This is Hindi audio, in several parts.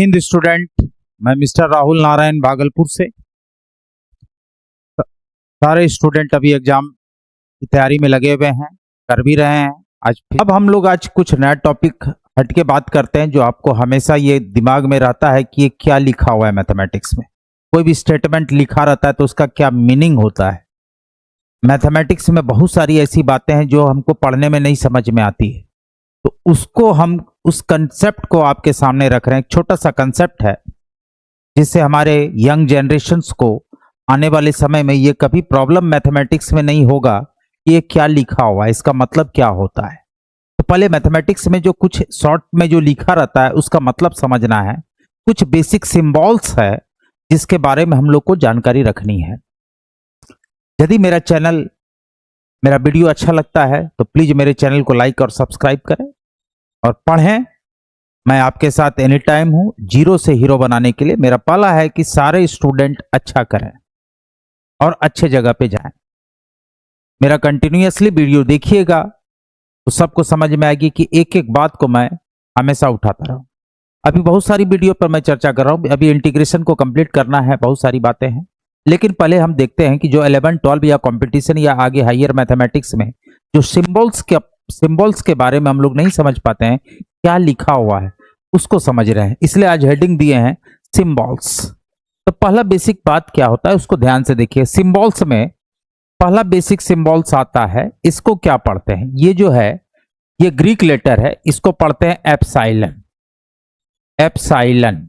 हिंद स्टूडेंट, मैं मिस्टर राहुल नारायण भागलपुर से। सारे स्टूडेंट अभी एग्जाम की तैयारी में लगे हुए हैं, कर भी रहे हैं। अब हम लोग आज कुछ नया टॉपिक हट के बात करते हैं, जो आपको हमेशा ये दिमाग में रहता है कि ये क्या लिखा हुआ है। मैथमेटिक्स में कोई भी स्टेटमेंट लिखा रहता है तो उसका क्या मीनिंग होता है। मैथमेटिक्स में बहुत सारी ऐसी बातें हैं जो हमको पढ़ने में नहीं समझ में आती है, तो उसको हम उस कंसेप्ट को आपके सामने रख रहे हैं। एक छोटा सा कंसेप्ट है जिससे हमारे यंग जनरेशन्स को आने वाले समय में ये कभी प्रॉब्लम मैथमेटिक्स में नहीं होगा कि ये क्या लिखा हुआ है, इसका मतलब क्या होता है। तो पहले मैथमेटिक्स में जो कुछ शॉर्ट में जो लिखा रहता है उसका मतलब समझना है। कुछ बेसिक सिंबल्स है जिसके बारे में हम लोग को जानकारी रखनी है। यदि मेरा वीडियो अच्छा लगता है तो प्लीज मेरे चैनल को लाइक और सब्सक्राइब करें और पढ़ें। मैं आपके साथ एनी टाइम हूं जीरो से हीरो बनाने के लिए। मेरा पहला है कि सारे स्टूडेंट अच्छा करें और अच्छे जगह पे जाएं। मेरा कंटिन्यूअसली वीडियो देखिएगा तो सबको समझ में आएगी कि एक एक बात को मैं हमेशा उठाता रहूं। अभी बहुत सारी वीडियो पर मैं चर्चा कर रहा हूं। अभी इंटीग्रेशन को कंप्लीट करना है, बहुत सारी बातें हैं, लेकिन पहले हम देखते हैं कि जो 11, 12 या कंपटीशन या आगे हायर मैथमेटिक्स में जो सिंबल्स के बारे में हम लोग नहीं समझ पाते हैं, क्या लिखा हुआ है उसको समझ रहे हैं। इसलिए आज हेडिंग दिए हैं सिंबल्स। तो पहला बेसिक बात क्या होता है उसको ध्यान से देखिए। सिंबल्स में पहला बेसिक सिंबल्स आता है, इसको क्या पढ़ते हैं? ये जो है ये ग्रीक लेटर है, इसको पढ़ते हैं एप्सिलॉन। एप्सिलॉन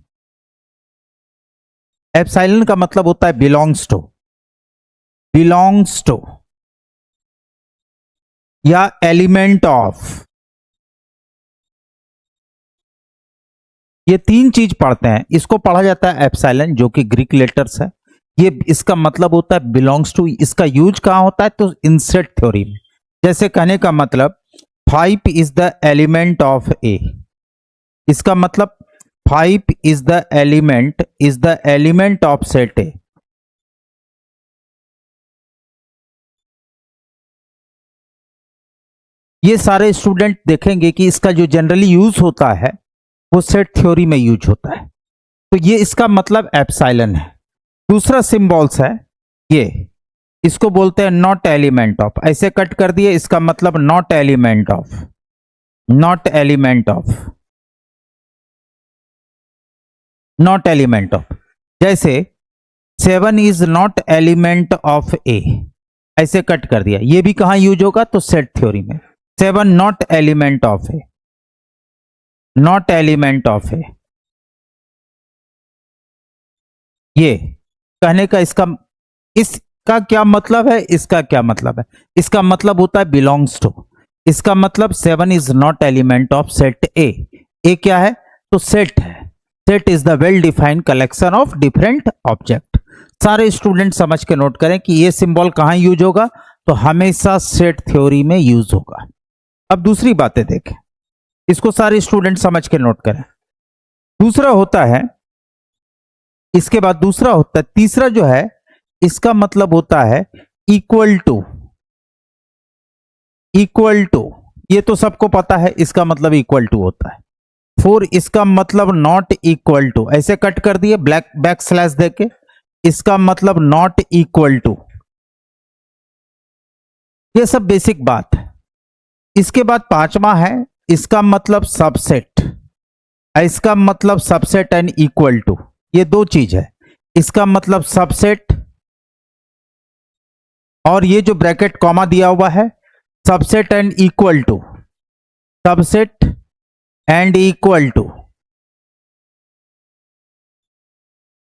एप्सिलॉन का मतलब होता है बिलोंग्स टू या एलिमेंट ऑफ। ये तीन चीज पढ़ते हैं, इसको पढ़ा जाता है एप्सिलॉन, जो कि ग्रीक लेटर्स है। ये इसका मतलब होता है बिलोंग्स टू। इसका यूज कहां होता है? तो इनसेट थ्योरी में। जैसे कहने का मतलब 5 इज द एलिमेंट ऑफ ए, इसका मतलब 5 is the element of set ए। ये सारे स्टूडेंट देखेंगे कि इसका जो जनरली यूज होता है वो सेट थ्योरी में यूज होता है। तो ये इसका मतलब एप्सिलॉन है। दूसरा सिंबल्स है ये, इसको बोलते हैं नॉट एलिमेंट ऑफ। ऐसे कट कर दिए, इसका मतलब नॉट एलिमेंट ऑफ। जैसे 7 इज नॉट एलिमेंट ऑफ ए, ऐसे कट कर दिया। ये भी कहां यूज होगा? तो सेट थ्योरी में। 7 नॉट एलिमेंट ऑफ ए। ये कहने का इसका क्या मतलब है? इसका क्या मतलब है? इसका मतलब होता है बिलोंग्स टू। इसका मतलब 7 is not element of set A. A क्या है? तो सेट है। Set is the well defined collection of different object. सारे स्टूडेंट समझ के नोट करें कि ये सिंबल कहां यूज होगा? तो हमेशा सेट थ्योरी में यूज होगा। अब दूसरी बातें देखें, इसको सारे स्टूडेंट समझ के नोट करें। दूसरा होता है, इसके बाद दूसरा होता है, तीसरा जो है इसका मतलब होता है इक्वल टू। ये तो सबको पता है, इसका मतलब इक्वल टू होता है। 4 इसका मतलब नॉट इक्वल टू। ऐसे कट कर दिए बैक स्लैश देके, इसका मतलब नॉट इक्वल टू। ये सब बेसिक बात है। इसके बाद पांचवा है, इसका मतलब सबसेट। इसका मतलब सबसेट एंड इक्वल टू। ये दो चीज है, इसका मतलब सबसेट और ये जो ब्रैकेट कॉमा दिया हुआ है सबसेट एंड इक्वल टू।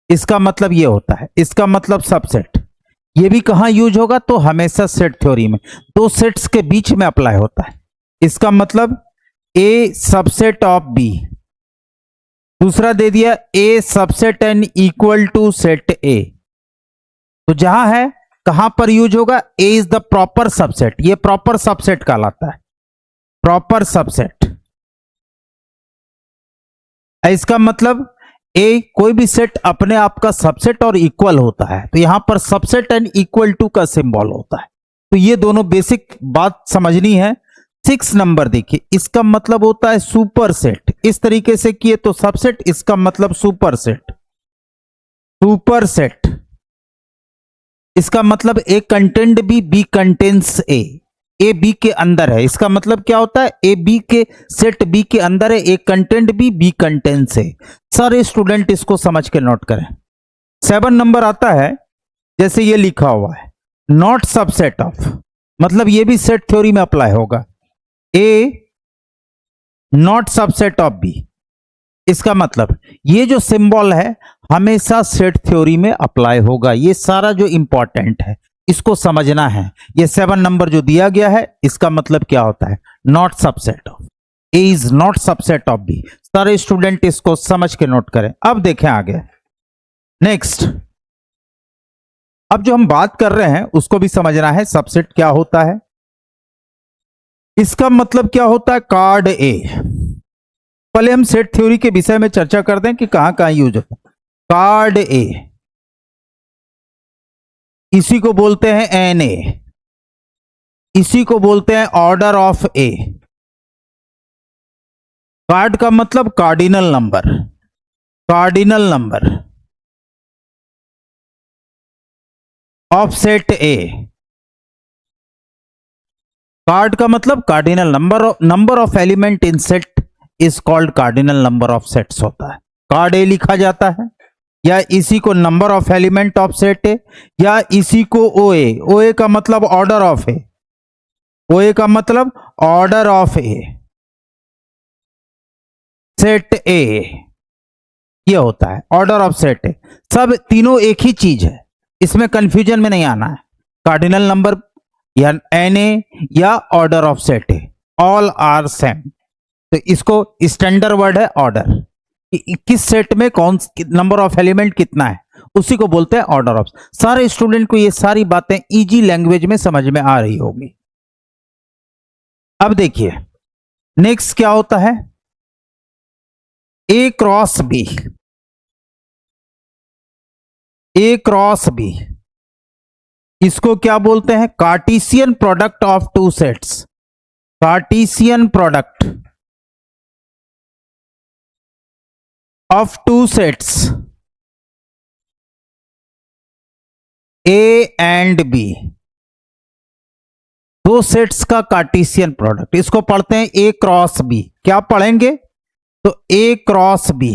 इसका मतलब ये होता है, इसका मतलब सबसेट। ये भी कहां यूज होगा? तो हमेशा सेट थ्योरी में। दो सेट्स के बीच में अप्लाई होता है। इसका मतलब ए सबसेट ऑफ बी। दूसरा दे दिया A subset and equal to set A. तो जहां है कहां पर यूज होगा? A is the proper subset. ये प्रॉपर सबसेट कहलाता है, प्रॉपर सबसेट। इसका मतलब ए कोई भी सेट अपने आप का सबसेट और इक्वल होता है, तो यहां पर सबसेट एंड इक्वल टू का सिंबल होता है। तो ये दोनों बेसिक बात समझनी है। 6 नंबर देखिए, इसका मतलब होता है सुपर सेट। इस तरीके से किए तो सबसेट, इसका मतलब सुपर सेट। सुपर सेट इसका मतलब A content B contains A B के अंदर है। इसका मतलब क्या होता है, ए बी के सेट बी के अंदर है, ए कंटेंट बी कंटेंस है। सारे स्टूडेंट इसको समझ के नोट करें। 7 नंबर आता है, जैसे ये लिखा हुआ है नॉट सबसेट ऑफ, मतलब ये भी सेट थ्योरी में अप्लाई होगा। ए नॉट सबसेट ऑफ बी, इसका मतलब ये जो सिंबल है हमेशा सेट थ्योरी में अप्लाई होगा। ये सारा जो इंपॉर्टेंट है इसको समझना है। ये 7 नंबर जो दिया गया है इसका मतलब क्या होता है, not subset of A is not subset of B. सारे स्टूडेंट इसको समझ के नोट करें। अब देखें आगे नेक्स्ट, अब जो हम बात कर रहे हैं उसको भी समझना है, सबसेट क्या होता है, इसका मतलब क्या होता है, कार्ड ए। पहले हम सेट थ्योरी के विषय में चर्चा करते हैं कि कहां कहां यूज होता है। कार्ड ए, इसी को बोलते हैं एन ए, इसी को बोलते हैं ऑर्डर ऑफ ए। कार्ड का मतलब cardinal number, cardinal number of set A. Card का मतलब cardinal number of element in set is called cardinal number of sets होता है। कार्ड ए लिखा जाता है, या इसी को number of element of set ए, या इसी को ओ ए। ओ ए का मतलब ऑर्डर ऑफ ए, ओ ए का मतलब ऑर्डर ऑफ ए सेट ए, ये होता है ऑर्डर ऑफ सेट ए। सब तीनों एक ही चीज है, इसमें कंफ्यूजन में नहीं आना है। कार्डिनल नंबर या एन ए या order of set A, all are same. तो इसको स्टैंडर्ड वर्ड है ऑर्डर, किस सेट में कौन नंबर ऑफ एलिमेंट कितना है, उसी को बोलते हैं ऑर्डर ऑफ। सारे स्टूडेंट को ये सारी बातें इजी लैंग्वेज में समझ में आ रही होगी। अब देखिए नेक्स्ट क्या होता है, A cross B. A cross B इसको क्या बोलते हैं, Cartesian product of two sets. Cartesian product of two sets A and B, दो सेट्स का कार्टेशियन प्रोडक्ट, इसको पढ़ते हैं ए क्रॉस बी। क्या पढ़ेंगे, तो ए क्रॉस बी,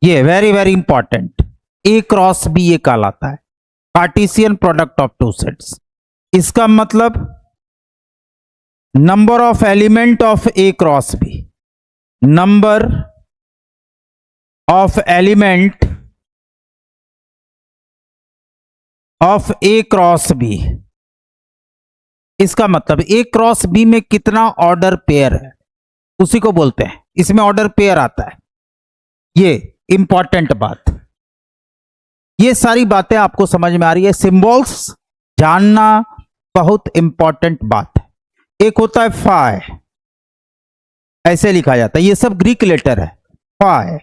ये very very important, A cross B ये कहलाता है Cartesian product of two sets. इसका मतलब number of element of A cross B, number of element of A cross B, इसका मतलब ए क्रॉस बी में कितना ऑर्डर पेयर है उसी को बोलते हैं, इसमें ऑर्डर पेयर आता है। ये इंपॉर्टेंट बात, ये सारी बातें आपको समझ में आ रही है। सिंबल्स जानना बहुत इंपॉर्टेंट बात है। एक होता है फाई, ऐसे लिखा जाता है, ये सब ग्रीक लेटर है। फाई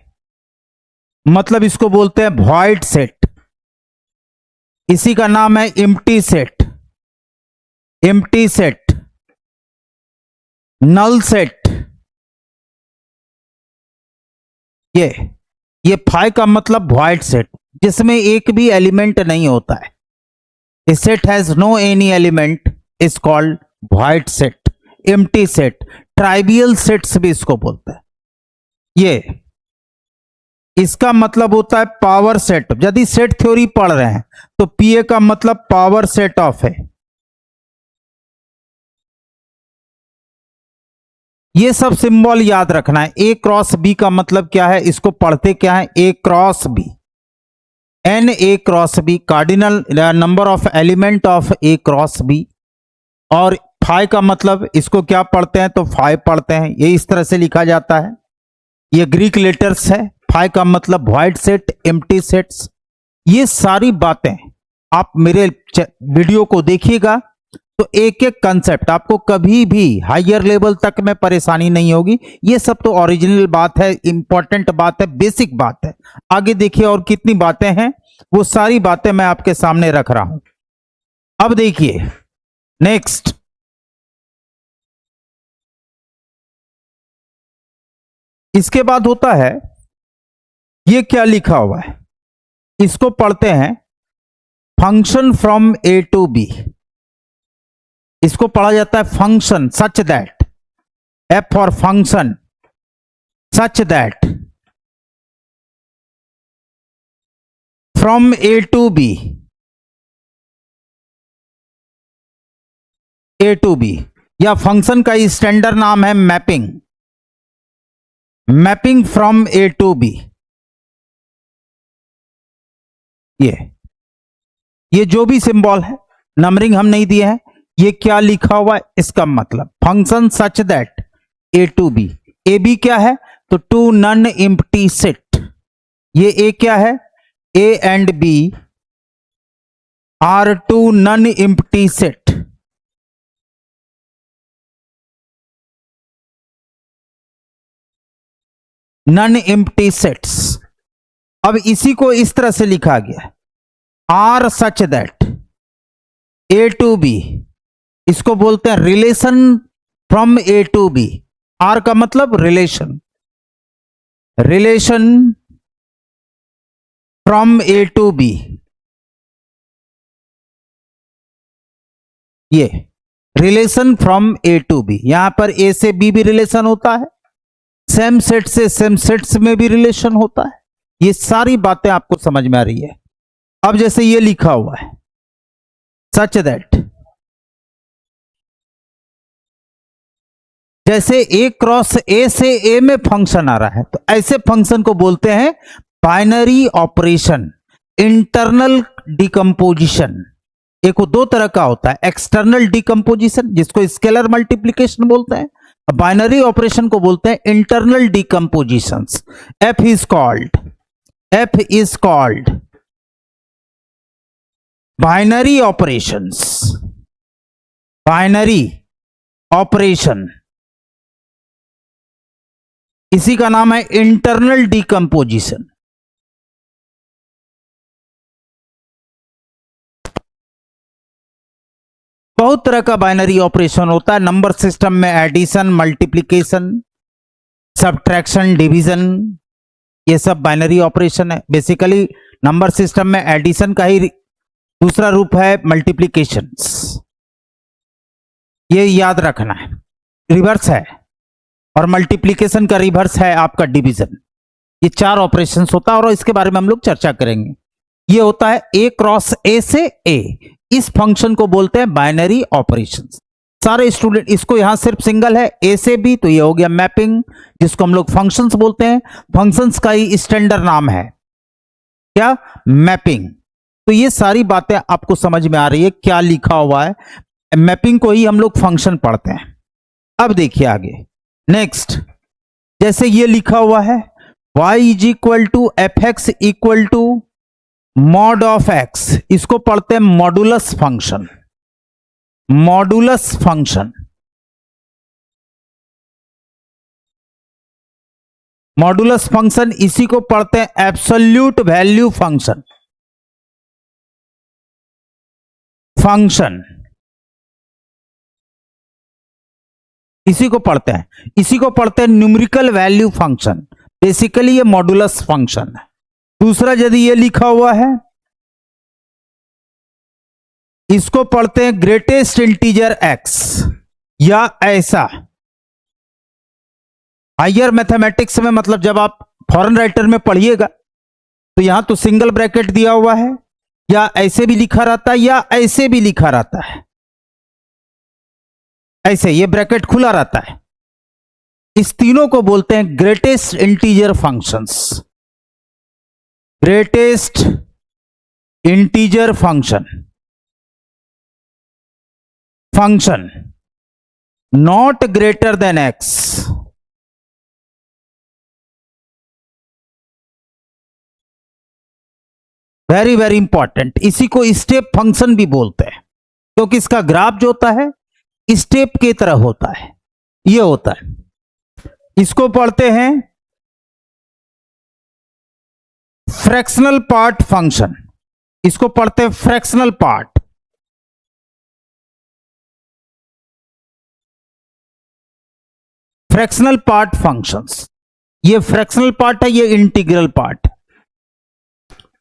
मतलब इसको बोलते हैं वॉइड सेट, इसी का नाम है empty set, empty set, null set. ये फाई का मतलब वॉइड सेट, जिसमें एक भी एलिमेंट नहीं होता है। A set has no any element is called void set, empty set. Trivial sets भी इसको बोलते हैं। ये इसका मतलब होता है पावर सेट। यदि सेट थ्योरी पढ़ रहे हैं तो पीए का मतलब पावर सेट ऑफ है। ये सब सिंबल याद रखना है। ए क्रॉस बी का मतलब क्या है, इसको पढ़ते क्या है, A cross B, n A cross B, cardinal number of element of A cross B. और फाई का मतलब इसको क्या पढ़ते हैं, तो फाई पढ़ते हैं, ये इस तरह से लिखा जाता है। ये ग्रीक लेटर्स है। फाई का मतलब वॉइड सेट, एम्प्टी सेट्स। ये सारी बातें आप मेरे वीडियो को देखिएगा तो एक एक कंसेप्ट आपको कभी भी हायर लेवल तक में परेशानी नहीं होगी। ये सब तो ओरिजिनल बात है, इंपॉर्टेंट बात है, बेसिक बात है। आगे देखिए और कितनी बातें हैं, वो सारी बातें मैं आपके सामने रख रहा हूं। अब देखिए नेक्स्ट, इसके बाद होता है, ये क्या लिखा हुआ है, इसको पढ़ते हैं function from A to B. इसको पढ़ा जाता है function such that, f for function, such that from A to B, A to B, या फंक्शन का स्टैंडर्ड नाम है mapping, mapping from A to B. ये जो भी सिंबल है, नंबरिंग हम नहीं दिए हैं, ये क्या लिखा हुआ है, इसका मतलब function such that A to B. A B क्या है, तो टू नन एम्प्टी सेट। ये ए क्या है, A and B are two non empty set. Non empty sets. अब इसी को इस तरह से लिखा गया, R such that A to B, इसको बोलते हैं relation from A to B. R का मतलब relation, relation from A to B. ये relation from A to B, यहां पर ए से बी भी रिलेशन होता है, सेम सेट से सेम सेट्स में भी रिलेशन होता है। ये सारी बातें आपको समझ में आ रही है। अब जैसे ये लिखा हुआ है सच दैट, जैसे ए क्रॉस ए से ए में फंक्शन आ रहा है, तो ऐसे फंक्शन को बोलते हैं बाइनरी ऑपरेशन, इंटरनल डिकम्पोजिशन। एक को दो तरह का होता है, एक्सटर्नल डिकम्पोजिशन जिसको स्केलर मल्टीप्लिकेशन बोलते हैं, बाइनरी ऑपरेशन को बोलते हैं internal decompositions. F is called binary operations, binary operation, इसी का नाम है इंटरनल डिकम्पोजिशन। बहुत तरह का बाइनरी ऑपरेशन होता है नंबर सिस्टम में, एडिशन, मल्टीप्लिकेशन, सब्ट्रैक्शन, डिवीजन, ये सब बाइनरी ऑपरेशन है। बेसिकली नंबर सिस्टम में एडिशन का ही दूसरा रूप है मल्टीप्लिकेशंस, ये याद रखना है, रिवर्स है, और मल्टीप्लिकेशन का रिवर्स है आपका डिवीजन। ये चार ऑपरेशंस होता है और इसके बारे में हम लोग चर्चा करेंगे। ये होता है ए क्रॉस ए से ए, इस फंक्शन को बोलते हैं बाइनरी ऑपरेशंस। सारे स्टूडेंट, इसको यहां सिर्फ सिंगल है ए से बी, तो ये हो गया मैपिंग, जिसको हम लोग फंक्शंस बोलते हैं। फंक्शंस का ही स्टैंडर्ड नाम है क्या, मैपिंग। तो ये सारी बातें आपको समझ में आ रही है, क्या लिखा हुआ है, मैपिंग को ही हम लोग फंक्शन पढ़ते हैं। अब देखिए आगे, नेक्स्ट, जैसे ये लिखा हुआ है y is equal to f x equal to mod of x, इसको पढ़ते हैं modulus function, modulus function. Modulus function, इसी को पढ़ते हैं एब्सोल्यूट वैल्यू फंक्शन, फंक्शन इसी को पढ़ते हैं, इसी को पढ़ते हैं न्यूमेरिकल वैल्यू फंक्शन। बेसिकली ये मॉडुलस फंक्शन है। दूसरा यदि ये लिखा हुआ है, इसको पढ़ते हैं ग्रेटेस्ट इंटीजर एक्स, या ऐसा हायर मैथमेटिक्स में, मतलब जब आप फॉरेन राइटर में पढ़िएगा तो यहां तो सिंगल ब्रैकेट दिया हुआ है, या ऐसे भी लिखा रहता है, या ऐसे भी लिखा रहता है, ऐसे ये ब्रैकेट खुला रहता है। इस तीनों को बोलते हैं greatest integer functions, greatest integer function, function not greater than x. Very very important, इसी को स्टेप फंक्शन भी बोलते हैं, क्योंकि इसका ग्राफ जो होता है स्टेप की तरह होता है, ये होता है। इसको पढ़ते हैं फ्रैक्शनल पार्ट फंक्शन, इसको पढ़ते हैं fractional part, fractional part functions, ये फ्रैक्शनल पार्ट है, ये इंटीग्रल पार्ट है,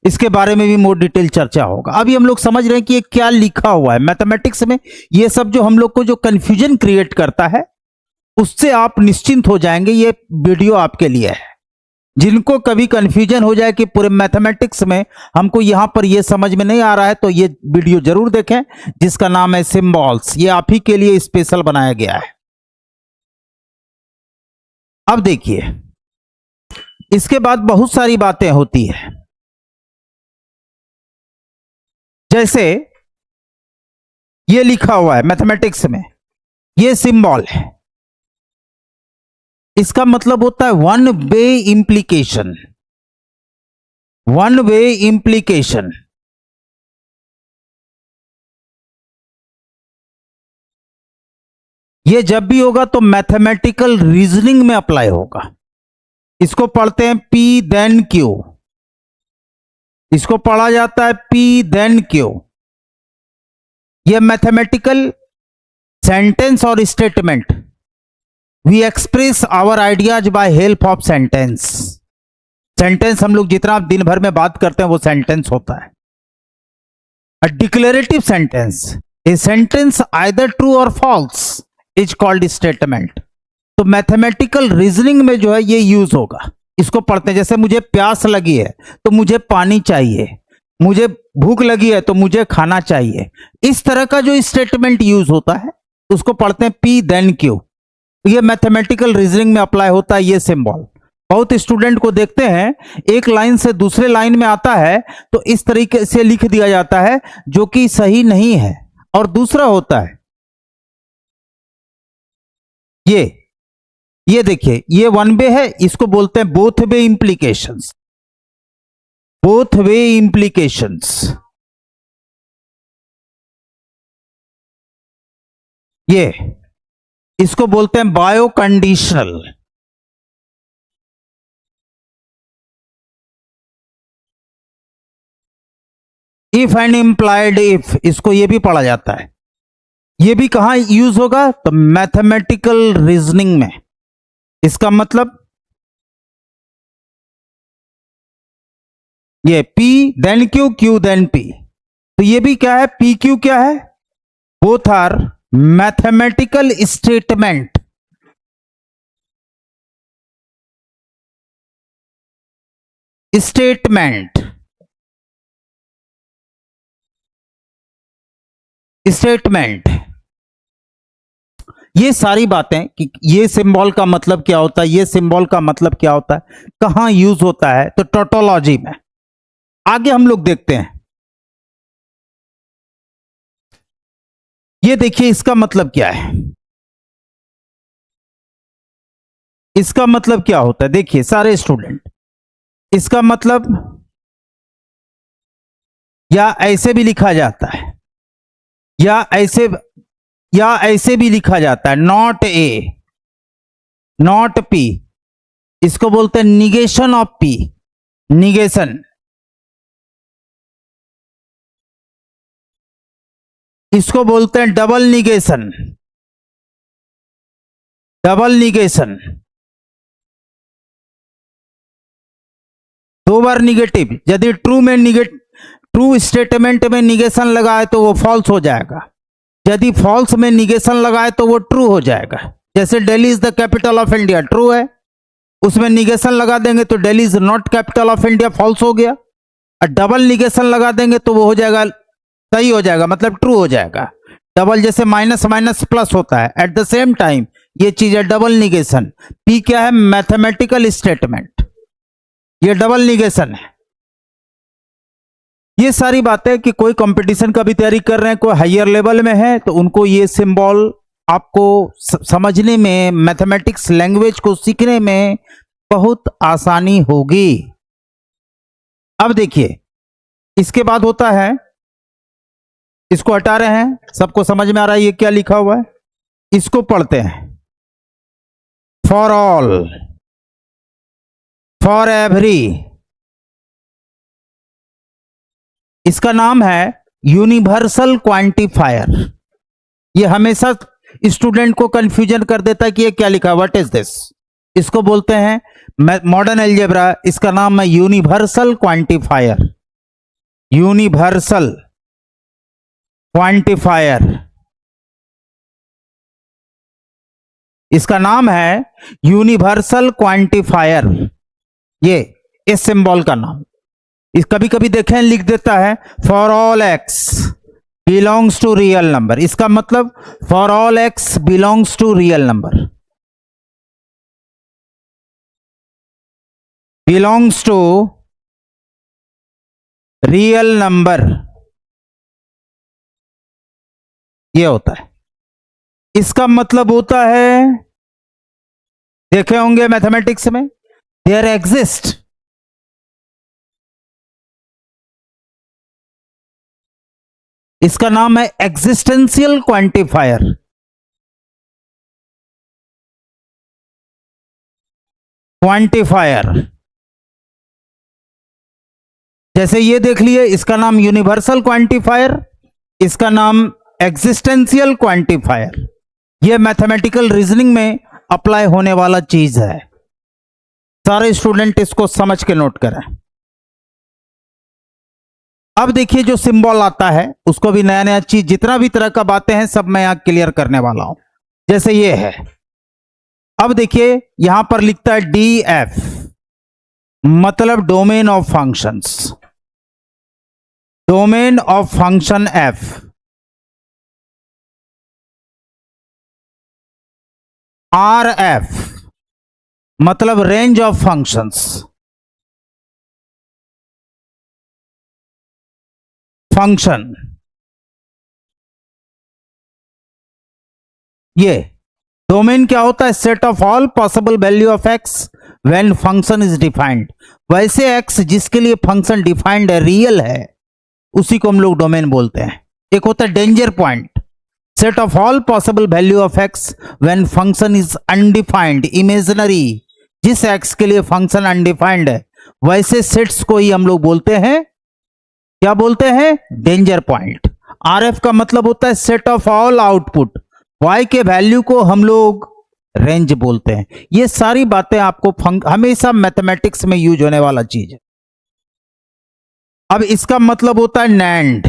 इसके बारे में भी मोर डिटेल चर्चा होगा। अभी हम लोग समझ रहे हैं कि ये क्या लिखा हुआ है मैथमेटिक्स में। ये सब जो हम लोग को जो कंफ्यूजन क्रिएट करता है उससे आप निश्चिंत हो जाएंगे। ये वीडियो आपके लिए है। जिनको कभी कंफ्यूजन हो जाए कि पूरे मैथमेटिक्स में हमको यहां पर ये समझ में नहीं आ रहा है, तो ये वीडियो जरूर देखें जिसका नाम है सिंबल्स। ये आप ही के लिए स्पेशल बनाया गया है। अब देखिए, इसके बाद बहुत सारी बातें होती है। जैसे ये लिखा हुआ है मैथमेटिक्स में, ये सिंबल है, इसका मतलब होता है one way implication. One way implication, ये जब भी होगा तो मैथमेटिकल रीजनिंग में अप्लाई होगा। इसको पढ़ते हैं P देन Q, इसको पढ़ा जाता है P देन Q। यह मैथमेटिकल सेंटेंस और statement, we express our ideas by help of sentence. Sentence हम लोग जितना दिन भर में बात करते हैं वो सेंटेंस होता है। A declarative sentence, a sentence either true or false is called statement. तो मैथमेटिकल रीजनिंग में जो है ये यूज होगा। इसको पढ़ते हैं, जैसे मुझे प्यास लगी है तो मुझे पानी चाहिए, मुझे भूख लगी है तो मुझे खाना चाहिए। इस तरह का जो स्टेटमेंट यूज होता है उसको पढ़ते हैं P देन Q। ये मैथमेटिकल रीजनिंग में अप्लाई होता है ये सिंबल। बहुत स्टूडेंट को देखते हैं एक लाइन से दूसरे लाइन में आता है तो इस तरीके से लिख दिया जाता है जो कि सही नहीं है। और दूसरा होता है ये देखिए, ये वन वे है, इसको बोलते हैं both way implications. Both way implications, ये इसको बोलते हैं bio conditional. If and implied if, इसको ये भी पढ़ा जाता है। ये भी कहां यूज होगा तो मैथमेटिकल रीजनिंग में। इसका मतलब ये P then Q, Q then P। तो ये भी क्या है, P Q क्या है, both are mathematical statement. Statement statement ये सारी बातें कि ये सिंबल का मतलब क्या होता है, ये सिंबल का मतलब क्या होता है, कहां यूज होता है, तो टोटोलॉजी में। आगे हम लोग देखते हैं। ये देखिए, इसका मतलब क्या है, इसका मतलब क्या होता है। देखिए सारे स्टूडेंट, इसका मतलब या ऐसे भी लिखा जाता है या ऐसे भी लिखा जाता है, नॉट ए नॉट P। इसको बोलते हैं निगेशन ऑफ P, निगेशन। इसको बोलते हैं डबल निगेशन, डबल निगेशन। दो बार निगेटिव, यदि ट्रू स्टेटमेंट में निगेशन लगाए तो वो फॉल्स हो जाएगा, यदि फॉल्स में निगेशन लगाए तो वो ट्रू हो जाएगा। जैसे Delhi is the capital of India, true है, उसमें निगेशन लगा देंगे तो Delhi is not capital of India, false हो गया। और डबल निगेशन लगा देंगे तो वो हो जाएगा, सही हो जाएगा, मतलब ट्रू हो जाएगा। डबल जैसे माइनस माइनस प्लस होता है, एट द सेम टाइम ये चीज है डबल निगेशन। P क्या है, मैथमेटिकल स्टेटमेंट, ये डबल निगेशन है। ये सारी बातें कि कोई कंपटीशन का भी तैयारी कर रहे हैं, कोई हायर लेवल में है, तो उनको ये सिंबल आपको समझने में, मैथमेटिक्स लैंग्वेज को सीखने में बहुत आसानी होगी। अब देखिए, इसके बाद होता है, इसको हटा रहे हैं, सबको समझ में आ रहा है ये क्या लिखा हुआ है। इसको पढ़ते हैं, फॉर ऑल, फॉर एवरी। इसका नाम है यूनिवर्सल क्वांटिफायर। ये हमेशा स्टूडेंट को कंफ्यूजन कर देता है कि ये क्या लिखा है, व्हाट इज दिस। इसको बोलते हैं मॉडर्न अलजेब्रा, इसका नाम है यूनिवर्सल क्वांटिफायर। यूनिवर्सल क्वांटिफायर, इसका नाम है यूनिवर्सल क्वांटिफायर। ये इस सिंबल का नाम, इस कभी कभी देखें लिख देता है for all x belongs to real number. इसका मतलब for all x belongs to real number, belongs to real number, ये होता है। इसका मतलब होता है, देखे होंगे मैथमेटिक्स में, देयर एग्जिस्ट इसका नाम है एग्जिस्टेंशियल क्वांटिफायर। क्वांटिफायर जैसे ये देख लिए, इसका नाम यूनिवर्सल क्वांटिफायर, इसका नाम एग्जिस्टेंशियल क्वांटिफायर। ये मैथमेटिकल रीजनिंग में अप्लाई होने वाला चीज है। सारे स्टूडेंट इसको समझ के नोट करें। अब देखिए जो सिंबल आता है उसको भी नया नया चीज, जितना भी तरह का बातें हैं सब मैं यहां क्लियर करने वाला हूं। जैसे ये है, अब देखिए यहां पर लिखता है DF, मतलब domain of functions, domain of function F। RF मतलब रेंज ऑफ फंक्शंस, फंक्शन। ये डोमेन क्या होता है, set of all possible value of x when function is defined. वैसे एक्स जिसके लिए फंक्शन डिफाइंड है, रियल है, उसी को हम लोग डोमेन बोलते हैं। एक होता है danger point, set of all possible value of x when function is undefined, imaginary, जिस एक्स के लिए फंक्शन अनडिफाइंड है वैसे सेट्स को ही हम लोग बोलते हैं, क्या बोलते हैं, डेंजर पॉइंट। RF का मतलब होता है set of all output, y के वैल्यू को हम लोग रेंज बोलते हैं। ये सारी बातें आपको हमेशा मैथमेटिक्स में यूज होने वाला चीज है। अब इसका मतलब होता है NAND,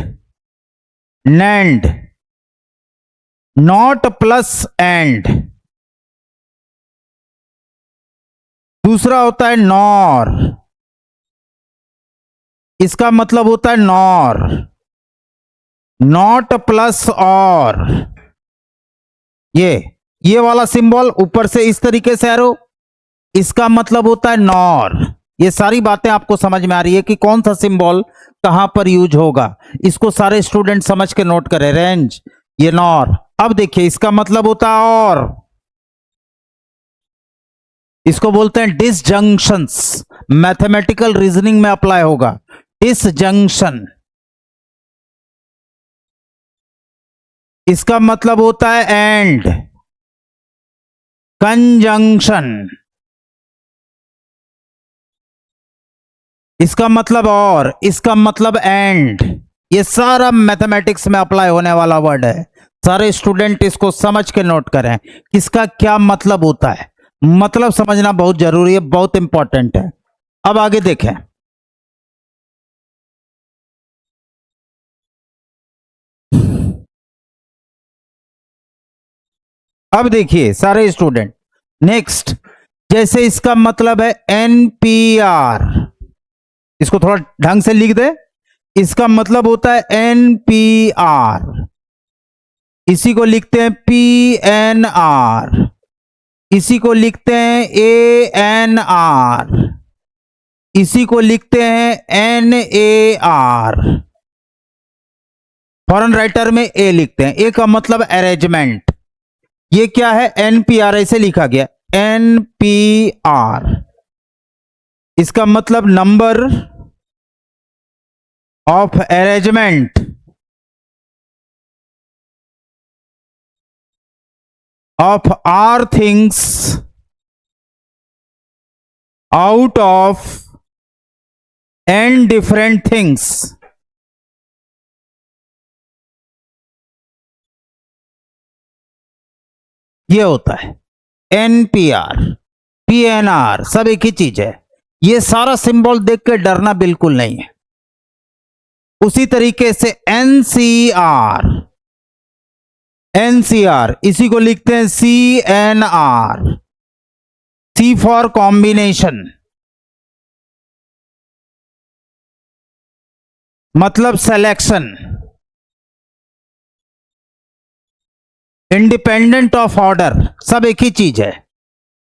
NAND not plus and. दूसरा होता है नॉर, इसका मतलब होता है नॉर, नॉट प्लस और। ये वाला सिंबल ऊपर से इस तरीके से एरो, इसका मतलब होता है नॉर। ये सारी बातें आपको समझ में आ रही है कि कौन सा सिंबल कहां पर यूज होगा, इसको सारे स्टूडेंट समझ के नोट करें। रेंज, ये नॉर। अब देखिए इसका मतलब होता है और, इसको बोलते हैं डिसजंक्शंस, मैथमेटिकल रीजनिंग में अप्लाई होगा। डिसजंक्शन, इसका मतलब होता है एंड। कंजंक्शन, इसका मतलब और, इसका मतलब एंड। ये सारा मैथमेटिक्स में अप्लाई होने वाला वर्ड है। सारे स्टूडेंट इसको समझ के नोट करें किसका क्या मतलब होता है। मतलब समझना बहुत जरूरी है, बहुत इंपॉर्टेंट है। अब आगे देखें, अब देखिए सारे स्टूडेंट नेक्स्ट, जैसे इसका मतलब है NPR, इसको थोड़ा ढंग से लिख दे। इसका मतलब होता है NPR, इसी को लिखते हैं PNR, इसी को लिखते हैं ANR, इसी को लिखते हैं NAR। फॉरेन राइटर में A लिखते हैं। A का मतलब अरेंजमेंट। ये क्या है, NPR ऐसे लिखा गया, NPR। इसका मतलब number of arrangement of R things out of n different things। ये होता है एनपीआर, पीएनआर, सब एक ही चीज है। ये सारा सिंबल देख के डरना बिल्कुल नहीं है। उसी तरीके से एनसीआर, एनसीआर इसी को लिखते हैं सीएनआर, सी फॉर कॉम्बिनेशन, मतलब सिलेक्शन, इंडिपेंडेंट ऑफ ऑर्डर, सब एक ही चीज है।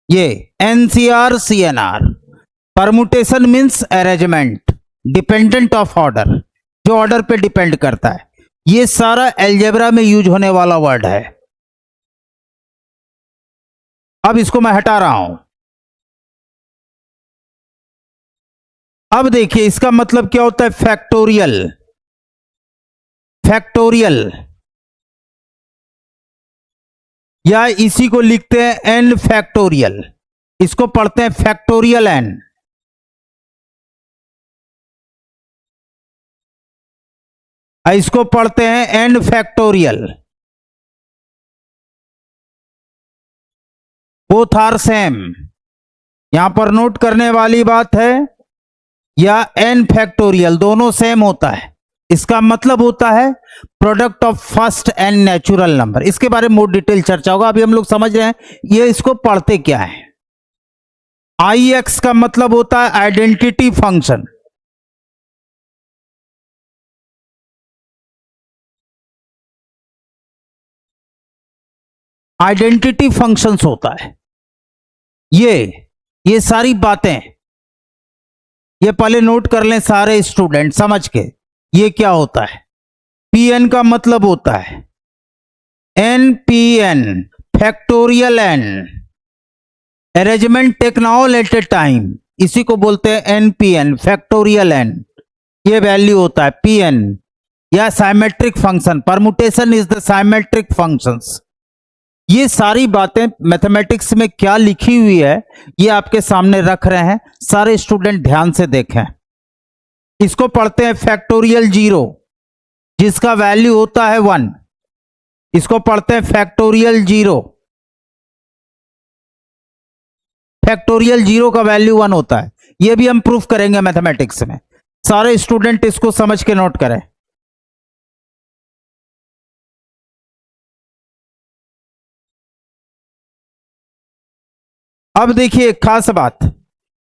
ये NCR CNR, permutation means arrangement, dependent of order, जो ऑर्डर पे डिपेंड करता है। ये सारा अलजेब्रा में यूज होने वाला वर्ड है। अब इसको मैं हटा रहा हूं। अब देखिए इसका मतलब क्या होता है, फैक्टोरियल, फैक्टोरियल, या इसी को लिखते हैं एन फैक्टोरियल, इसको पढ़ते हैं फैक्टोरियल एन। इसको पढ़ते हैं n factorial. Both are same. यहां पर नोट करने वाली बात है, या एन फैक्टोरियल दोनों सेम होता है। इसका मतलब होता है product of first n natural number. इसके बारे में मोर डिटेल चर्चा होगा, अभी हम लोग समझ रहे हैं ये इसको पढ़ते क्या है। आई एक्स का मतलब होता है आइडेंटिटी फंक्शन, आइडेंटिटी फंक्शंस होता है। ये सारी बातें ये पहले नोट कर लें सारे स्टूडेंट समझ के। ये क्या होता है, पी एन का मतलब होता है n p n factorial n, arrangement taken all at a time, इसी को बोलते हैं n p n factorial n. ये वैल्यू होता है पी एन, या symmetric function, permutation is the symmetric functions. ये सारी बातें मैथमेटिक्स में क्या लिखी हुई है ये आपके सामने रख रहे हैं, सारे स्टूडेंट ध्यान से देखें। इसको पढ़ते हैं फैक्टोरियल जीरो, जिसका वैल्यू होता है 1। इसको पढ़ते हैं फैक्टोरियल जीरो, फैक्टोरियल जीरो का वैल्यू 1 होता है। यह भी हम प्रूफ करेंगे मैथमेटिक्स में। सारे स्टूडेंट इसको समझ के नोट करें। अब देखिए एक खास बात,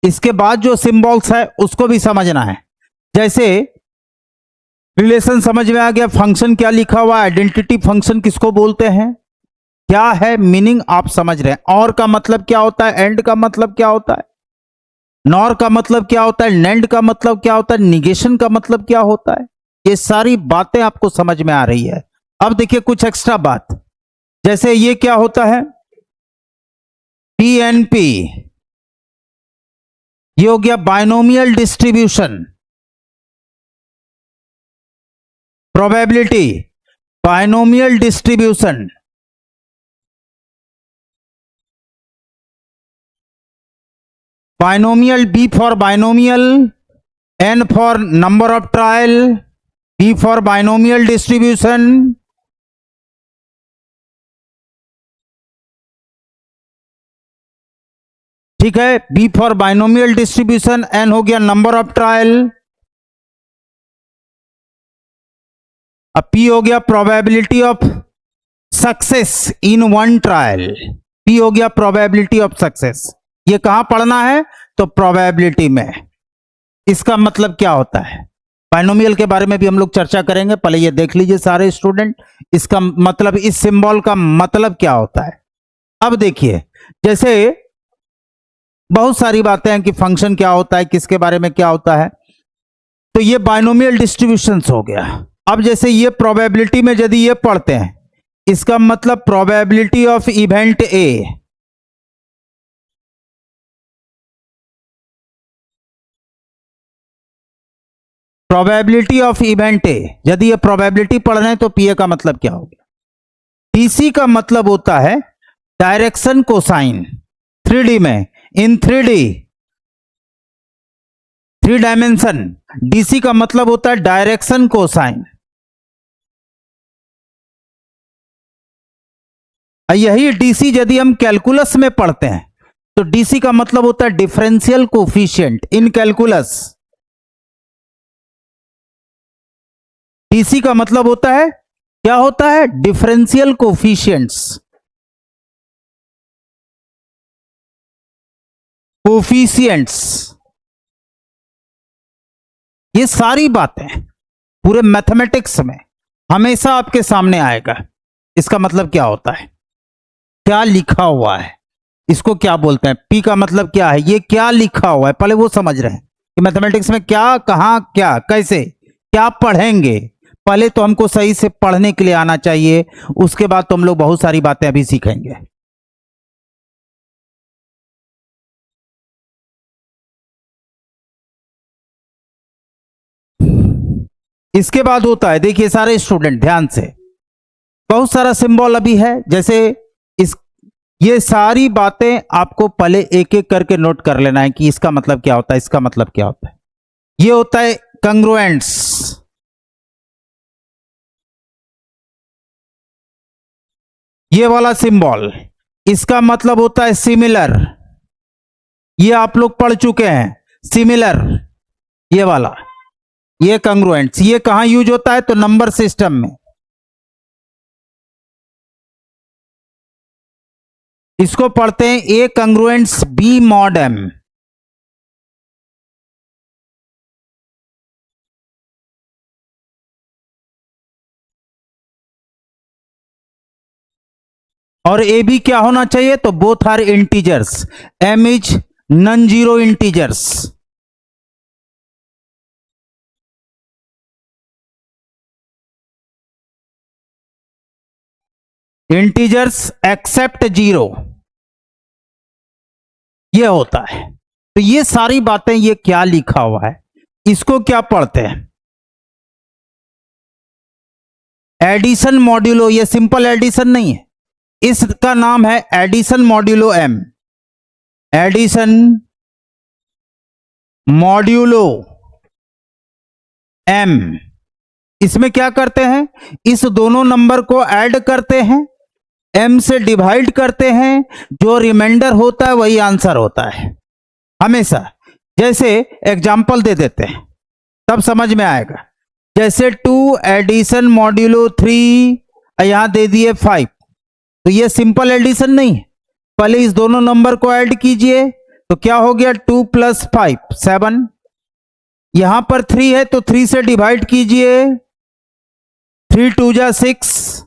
इसके बाद जो सिंबल्स है उसको भी समझना है। जैसे रिलेशन समझ में आ गया, फंक्शन क्या लिखा हुआ, आइडेंटिटी फंक्शन किसको बोलते हैं, क्या है मीनिंग आप समझ रहे हैं। और का मतलब क्या होता है, एंड का मतलब क्या होता है, नॉर का मतलब क्या होता है, नेंड का मतलब क्या होता है, निगेशन का मतलब क्या होता है। ये सारी बातें आपको समझ में आ रही है। अब देखिए कुछ एक्स्ट्रा बात, जैसे ये क्या होता है पीएनपी, ये हो गया binomial distribution, probability, binomial distribution, binomial, b for binomial, n for number of trial, b for binomial distribution, ठीक है, b for binomial distribution, n हो गया नंबर ऑफ ट्रायल, अब पी हो गया probability of success in one trial, p हो गया प्रोबेबिलिटी ऑफ सक्सेस। ये कहां पढ़ना है तो प्रोबेबिलिटी में। इसका मतलब क्या होता है, बाइनोमियल के बारे में भी हम लोग चर्चा करेंगे, पहले ये देख लीजिए सारे स्टूडेंट, इसका मतलब, इस सिंबल का मतलब क्या होता है। अब देखिए जैसे बहुत सारी बातें हैं कि फंक्शन क्या होता है, किसके बारे में क्या होता है, तो ये बाइनोमियल डिस्ट्रीब्यूशंस हो गया। अब जैसे ये प्रोबेबिलिटी में यदि ये पढ़ते हैं, इसका मतलब probability of event A, probability of event A, यदि ये प्रोबेबिलिटी पढ़ रहे हैं तो पीए का मतलब क्या हो गया। टीसी का मतलब होता है डायरेक्शन कोसाइन, 3D में, इन 3D, 3 डायमेंशन। डीसी का मतलब होता है डायरेक्शन कोसाइन, यही डीसी यदि हम कैलकुलस में पढ़ते हैं तो डीसी का मतलब होता है डिफरेंशियल कोफिशिएंट इन कैलकुलस। डीसी का मतलब होता है, क्या होता है? Differential coefficients, coefficients. ये सारी बातें पूरे मैथमेटिक्स में हमेशा आपके सामने आएगा। इसका मतलब क्या होता है, क्या लिखा हुआ है, इसको क्या बोलते हैं, पी का मतलब क्या है, ये क्या लिखा हुआ है, पहले वो समझ रहे हैं कि मैथमेटिक्स में क्या, कहां, क्या, कैसे, क्या पढ़ेंगे। पहले तो हमको सही से पढ़ने के लिए आना चाहिए, उसके बाद तो हम लोग बहुत सारी बातें अभी सीखेंगे। इसके बाद होता है, देखिए सारे स्टूडेंट ध्यान से, बहुत सारा सिंबल अभी है, जैसे इस, ये सारी बातें आपको पहले एक एक करके नोट कर लेना है कि इसका मतलब क्या होता है, इसका मतलब क्या होता है। ये होता है कंग्रुएंट्स, ये वाला सिंबल, इसका मतलब होता है सिमिलर, ये आप लोग पढ़ चुके हैं, सिमिलर, ये वाला, ये कंग्रुएंट्स। ये कहां यूज होता है? तो नंबर सिस्टम में। इसको पढ़ते हैं a congruents b mod m. और ए बी क्या होना चाहिए? तो both are integers, m is non zero integers. Integers except zero, ये होता है। तो ये सारी बातें, ये क्या लिखा हुआ है, इसको क्या पढ़ते हैं? Addition modulo. ये सिंपल एडिशन नहीं है, इसका नाम है addition modulo m, addition modulo m. इसमें क्या करते हैं? इस दोनों नंबर को ऐड करते हैं, एम से डिवाइड करते हैं, जो रिमाइंडर होता है वही आंसर होता है हमेशा। जैसे एग्जाम्पल दे देते हैं तब समझ में आएगा, जैसे 2 एडिशन मॉड्यूलो 3, यहां दे दिए 5, तो ये सिंपल एडिशन नहीं है। पहले इस दोनों नंबर को ऐड कीजिए तो क्या हो गया, 2 + 5 7, यहां पर 3 है तो 3 से डिवाइड कीजिए, 3 × 2 = 6,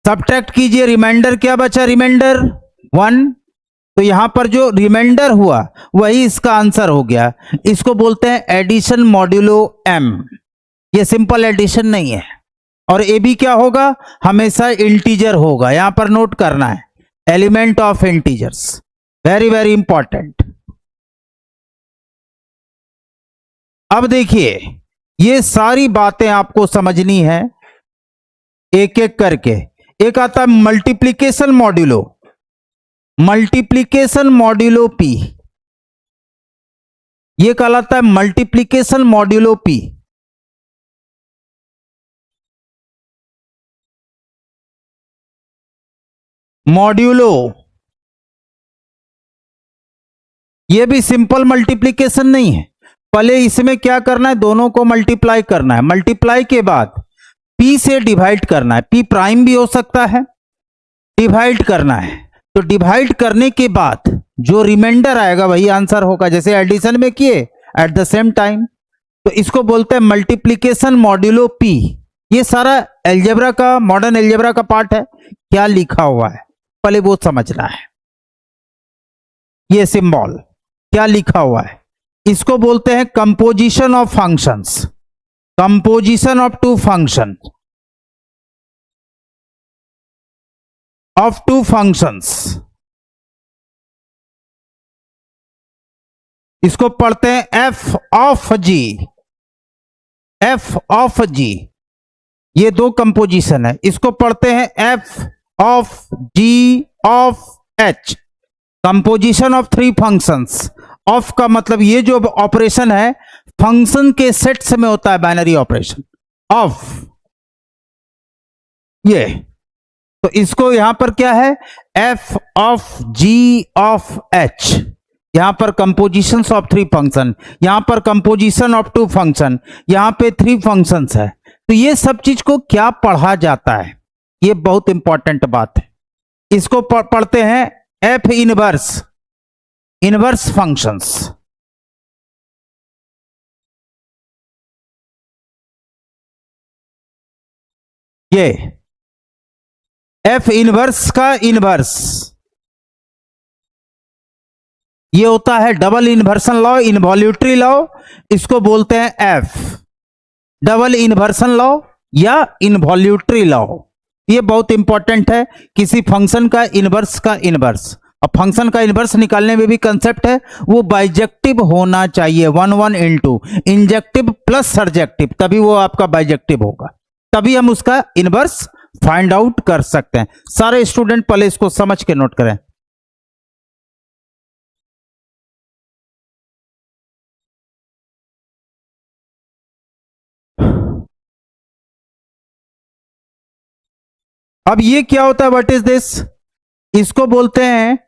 सब्ट्रैक्ट कीजिए, रिमाइंडर क्या बचा, रिमाइंडर 1, तो यहां पर जो रिमाइंडर हुआ वही इसका आंसर हो गया। इसको बोलते हैं एडिशन मॉड्यूलो एम। ये सिंपल एडिशन नहीं है। और ए बी क्या होगा? हमेशा इंटीजर होगा, यहां पर नोट करना है, element of integers, very very important. अब देखिए, ये सारी बातें आपको समझनी है एक एक करके। एक आता है multiplication modulo, multiplication modulo P, ये कहलाता है मल्टीप्लिकेशन मॉड्यूलो पी। मॉड्यूलो, ये भी सिंपल मल्टीप्लिकेशन नहीं है। पहले इसमें क्या करना है, दोनों को मल्टीप्लाई करना है, मल्टीप्लाई के बाद पी से डिवाइड करना है, पी प्राइम भी हो सकता है, डिवाइड करना है। तो डिवाइड करने के बाद जो रिमाइंडर आएगा वही आंसर होगा, जैसे एडिशन में किए एट द सेम टाइम। तो इसको बोलते हैं मल्टीप्लिकेशन मॉड्यूलो पी। ये सारा एलजेब्रा का, मॉडर्न एलजेब्रा का पार्ट है। क्या लिखा हुआ है पहले वो समझना है। ये सिंबल क्या लिखा हुआ है, इसको बोलते हैं composition of functions, composition of two function, of two functions. इसको पढ़ते हैं f of g, f of g, ये दो कंपोजिशन है। इसको पढ़ते हैं f of g of h, composition of 3 functions. Of का मतलब ये जो ऑपरेशन है फंक्शन के सेट्स में होता है, बाइनरी ऑपरेशन ऑफ। ये तो इसको यहां पर क्या है, f of g of h, यहां पर कंपोजिशंस ऑफ थ्री फंक्शन, यहां पर कंपोजिशन ऑफ टू फंक्शन, यहां पे थ्री फंक्शंस है। तो ये सब चीज को क्या पढ़ा जाता है, ये बहुत इंपॉर्टेंट बात है। इसको पढ़ते हैं एफ इनवर्स, इनवर्स फंक्शंस। ये एफ इनवर्स का इनवर्स, ये होता है double inversion law, involutory law, इसको बोलते हैं एफ, डबल इन्वर्सन लॉ या इनवॉल्यूटरी लॉ। ये बहुत इंपॉर्टेंट है, किसी फंक्शन का इनवर्स का इनवर्स। अब फंक्शन का इनवर्स निकालने में भी कंसेप्ट है, वो बाइजेक्टिव होना चाहिए, 1 1 into इंजेक्टिव प्लस सर्जेक्टिव, तभी वो आपका बाइजेक्टिव होगा, तभी हम उसका इनवर्स फाइंड आउट कर सकते हैं। सारे स्टूडेंट पहले इसको समझ के नोट करें। अब ये क्या होता है, व्हाट इज दिस, इसको बोलते हैं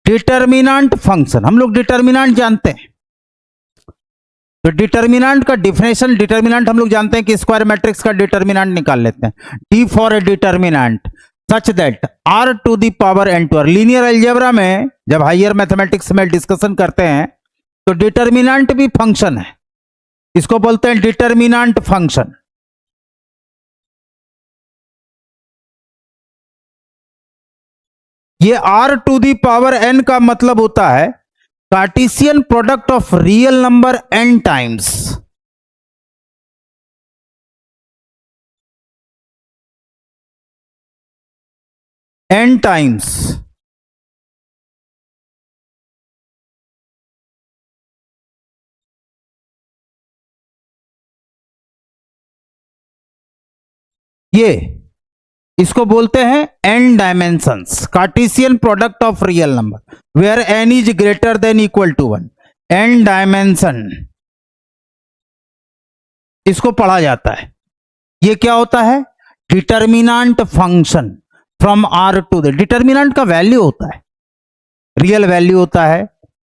डिटर्मिनेंट फंक्शन। हम लोग डिटर्मिनेंट जानते हैं, तो डिटर्मिनेंट का डिफिनेशन, डिटर्मिनेंट हम लोग जानते हैं कि स्क्वायर मैट्रिक्स का डिटर्मिनेंट निकाल लेते हैं, d for a determinant such that r to the power n to r। Linear algebra में जब हायर मैथमेटिक्स में डिस्कशन करते हैं तो डिटर्मिनेंट भी फंक्शन है, इसको बोलते हैं डिटर्मिनेंट फंक्शन। ये r to the power n का मतलब होता है Cartesian product of real number n times ये इसको बोलते हैं n dimensions, cartesian product of real number where n is greater than equal to 1, n dimension, इसको पढ़ा जाता है। ये क्या होता है, determinant function from r to the, determinant का वैल्यू होता है, रियल वैल्यू होता है,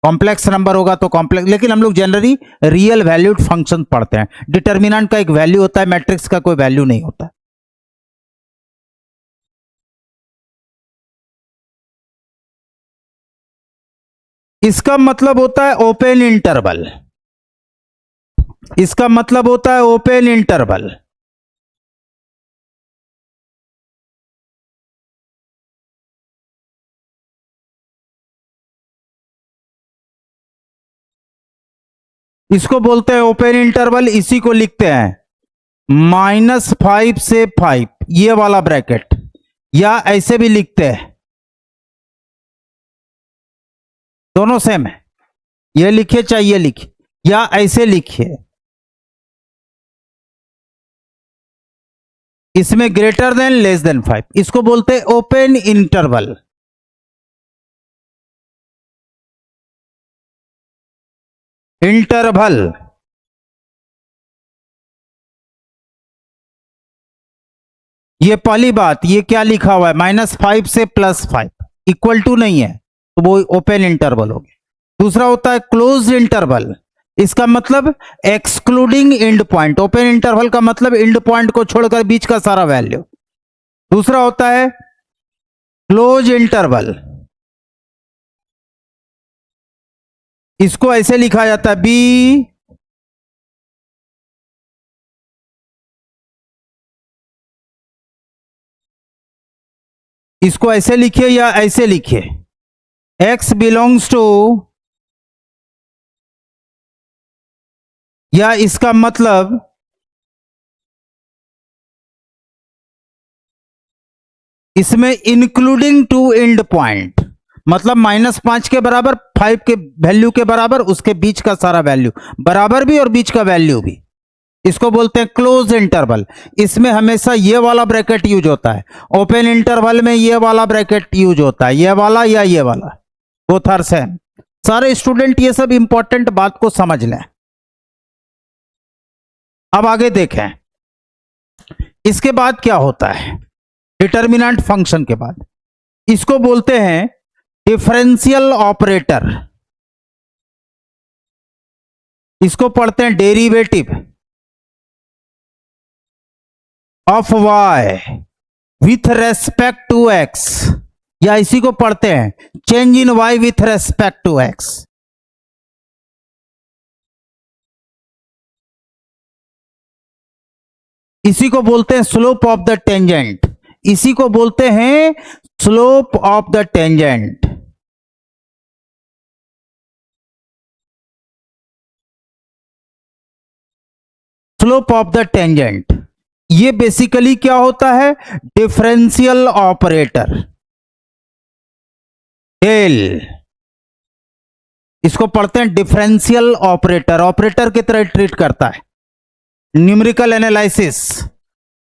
कॉम्प्लेक्स नंबर होगा तो कॉम्प्लेक्स, लेकिन हम लोग जनरली रियल वैल्यूड फंक्शन पढ़ते हैं। डिटर्मिनेंट का एक वैल्यू होता है, मैट्रिक्स का कोई वैल्यू नहीं होता। इसका मतलब होता है ओपन इंटरवल, इसका मतलब होता है ओपन इंटरवल। इसको बोलते हैं ओपन इंटरवल, इसी को लिखते हैं -5 से 5, ये वाला ब्रैकेट, या ऐसे भी लिखते हैं, दोनों सेम है, ये लिखिए चाहे ये लिखिए, या ऐसे लिखिए, इसमें ग्रेटर देन लेस देन 5, इसको बोलते हैं ओपन इंटरवल। इंटरवल ये पहली बात, ये क्या लिखा हुआ है, -5 से +5 इक्वल टू नहीं है, तो वो ओपन इंटरवल हो गया। दूसरा होता है क्लोज इंटरवल, इसका मतलब excluding and point, open interval का मतलब एंड पॉइंट को छोड़कर बीच का सारा वैल्यू। दूसरा होता है क्लोज इंटरवल, इसको ऐसे लिखा जाता है बी, इसको ऐसे लिखिए या ऐसे लिखिए, x बिलोंग्स टू, या इसका मतलब इसमें इंक्लूडिंग टू एंड पॉइंट, मतलब -5 के बराबर, 5 के वैल्यू के बराबर, उसके बीच का सारा वैल्यू, बराबर भी और बीच का वैल्यू भी, इसको बोलते हैं क्लोज इंटरवल। इसमें हमेशा ये वाला ब्रैकेट यूज होता है, ओपन इंटरवल में ये वाला ब्रैकेट यूज होता है, ये वाला या ये वाला, बोथ आर सेम। सारे स्टूडेंट ये सब इंपॉर्टेंट बात को समझ लें। अब आगे देखें, इसके बाद क्या होता है डिटर्मिनेंट फंक्शन के बाद, इसको बोलते हैं डिफरेंशियल ऑपरेटर, इसको पढ़ते हैं derivative of y with respect to x, या इसी को पढ़ते हैं change in y with respect to x. इसी को बोलते हैं स्लोप ऑफ द टेंजेंट, इसी को बोलते हैं slope of the tangent. Slope of the tangent ये बेसिकली क्या होता है डिफरेंशियल ऑपरेटर डेल, इसको पढ़ते हैं डिफरेंशियल ऑपरेटर, ऑपरेटर की तरह ट्रीट करता है। न्यूमेरिकल एनालिसिस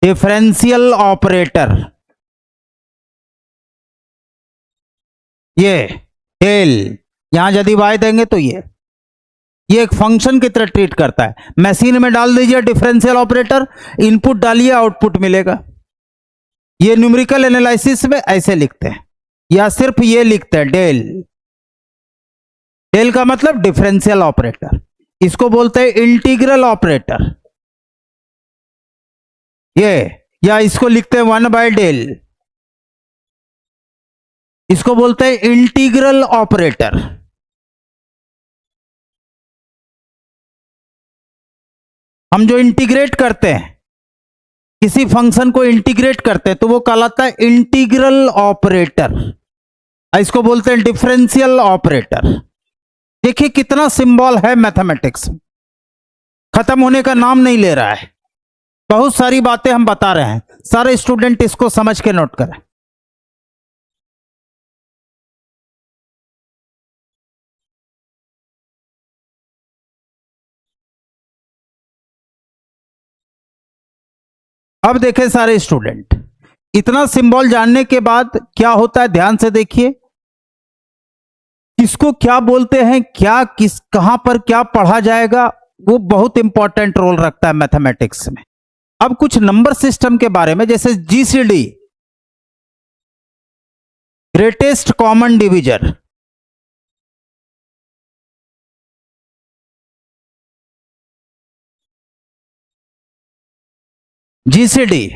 डिफरेंशियल ऑपरेटर, ये डेल, यहां यदि वाई देंगे तो ये एक फंक्शन की तरह ट्रीट करता है। मशीन में डाल दीजिए डिफरेंशियल ऑपरेटर, इनपुट डालिए आउटपुट मिलेगा। ये न्यूमेरिकल एनालिसिस में ऐसे लिखते हैं, या सिर्फ ये लिखते हैं डेल, डेल का मतलब डिफरेंशियल ऑपरेटर। इसको बोलते हैं इंटीग्रल ऑपरेटर, ये, या इसको लिखते हैं 1/डेल, इसको बोलते हैं इंटीग्रल ऑपरेटर। हम जो इंटीग्रेट करते हैं, किसी फंक्शन को इंटीग्रेट करते हैं तो वो कहलाता है इंटीग्रल ऑपरेटर, इसको बोलते हैं डिफरेंशियल ऑपरेटर। देखिए कितना सिंबल है मैथमेटिक्स में, खत्म होने का नाम नहीं ले रहा है। बहुत सारी बातें हम बता रहे हैं, सारे स्टूडेंट इसको समझ के नोट करें। अब देखें सारे स्टूडेंट, इतना सिंबल जानने के बाद क्या होता है ध्यान से देखिए, किसको क्या बोलते हैं, क्या किस कहां पर क्या पढ़ा जाएगा, वो बहुत इंपॉर्टेंट रोल रखता है मैथमेटिक्स में। अब कुछ नंबर सिस्टम के बारे में, जैसे GCD greatest common divisor, GCD,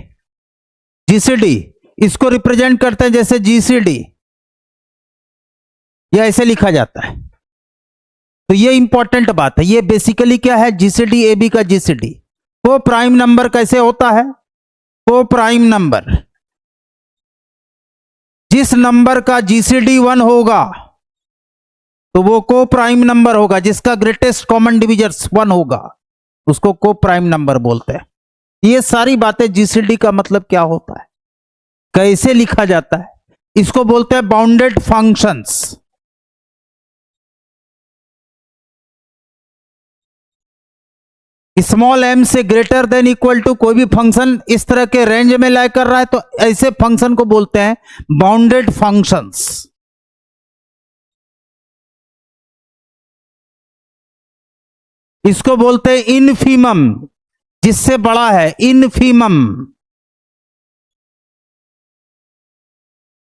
GCD इसको रिप्रेजेंट करते हैं जैसे जीसीडी, यह ऐसे लिखा जाता है। तो ये इंपॉर्टेंट बात है, ये बेसिकली क्या है जीसीडी ए बी का जीसीडी। को प्राइम नंबर कैसे होता है, को प्राइम नंबर, जिस नंबर का जीसीडी 1 होगा तो वो को प्राइम नंबर होगा, जिसका ग्रेटेस्ट कॉमन डिवीजर 1 होगा उसको को प्राइम नंबर बोलते हैं। ये सारी बातें जीसीडी का मतलब क्या होता है, कैसे लिखा जाता है, इसको बोलते हैं बाउंडेड फंक्शंस। स्मॉल एम से ग्रेटर देन इक्वल टू कोई भी फंक्शन इस तरह के रेंज में लाई कर रहा है तो ऐसे फंक्शन को बोलते हैं बाउंडेड फंक्शंस। इसको बोलते हैं इनफीमम, जिससे बड़ा है इनफीमम।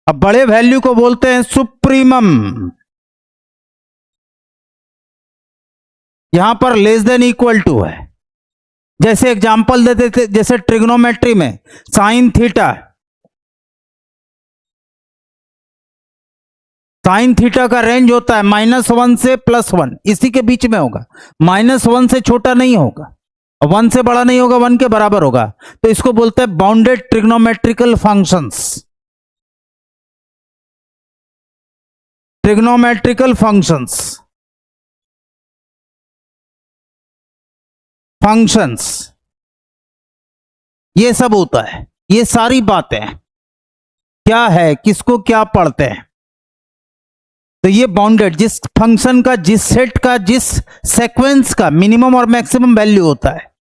अब बड़े वैल्यू को बोलते हैं सुप्रीमम। यहां पर लेस देन इक्वल टू है, जैसे एग्जांपल देते थे, जैसे ट्रिग्नोमेट्री में साइन थीटा, साइन थीटा का रेंज होता है -1 से +1, इसी के बीच में होगा, -1 से छोटा नहीं होगा, 1 से बड़ा नहीं होगा, 1 के बराबर होगा। तो इसको बोलते हैं bounded trigonometrical functions, trigonometrical functions, functions, ये सब होता है। ये सारी बातें क्या है, किसको क्या पढ़ते हैं, तो ये बाउंडेड, जिस फंक्शन का, जिस सेट का, जिस सीक्वेंस का मिनिमम और मैक्सिमम वैल्यू होता है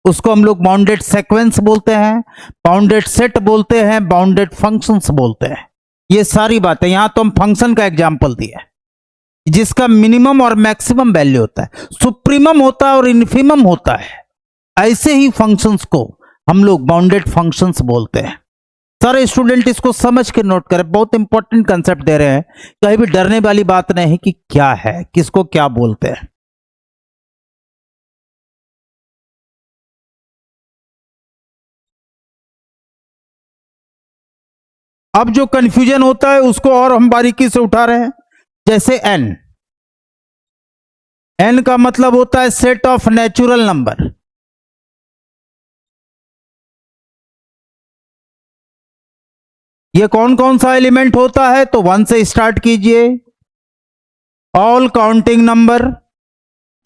उसको हम लोग बाउंडेड सीक्वेंस बोलते हैं, बाउंडेड सेट बोलते हैं, बाउंडेड फंक्शंस बोलते हैं। ये सारी बातें, यहां तो हम फंक्शन का एग्जांपल दिया है जिसका मिनिमम और मैक्सिमम वैल्यू होता है, सुप्रीमम होता है और इन्फीमम होता है। ऐसे ही फंक्शंस को हम लोग बाउंडेड फंक्शंस बोलते हैं। सारे स्टूडेंट इसको समझ के नोट करें, बहुत इंपॉर्टेंट कंसेप्ट दे रहे हैं, कहीं भी डरने वाली बात नहीं है कि क्या है, किसको क्या बोलते हैं। अब जो कंफ्यूजन होता है उसको और हम बारीकी से उठा रहे हैं। जैसे n, n का मतलब होता है सेट ऑफ नेचुरल नंबर। ये कौन कौन सा एलिमेंट होता है, तो 1 से स्टार्ट कीजिए। ऑल काउंटिंग नंबर,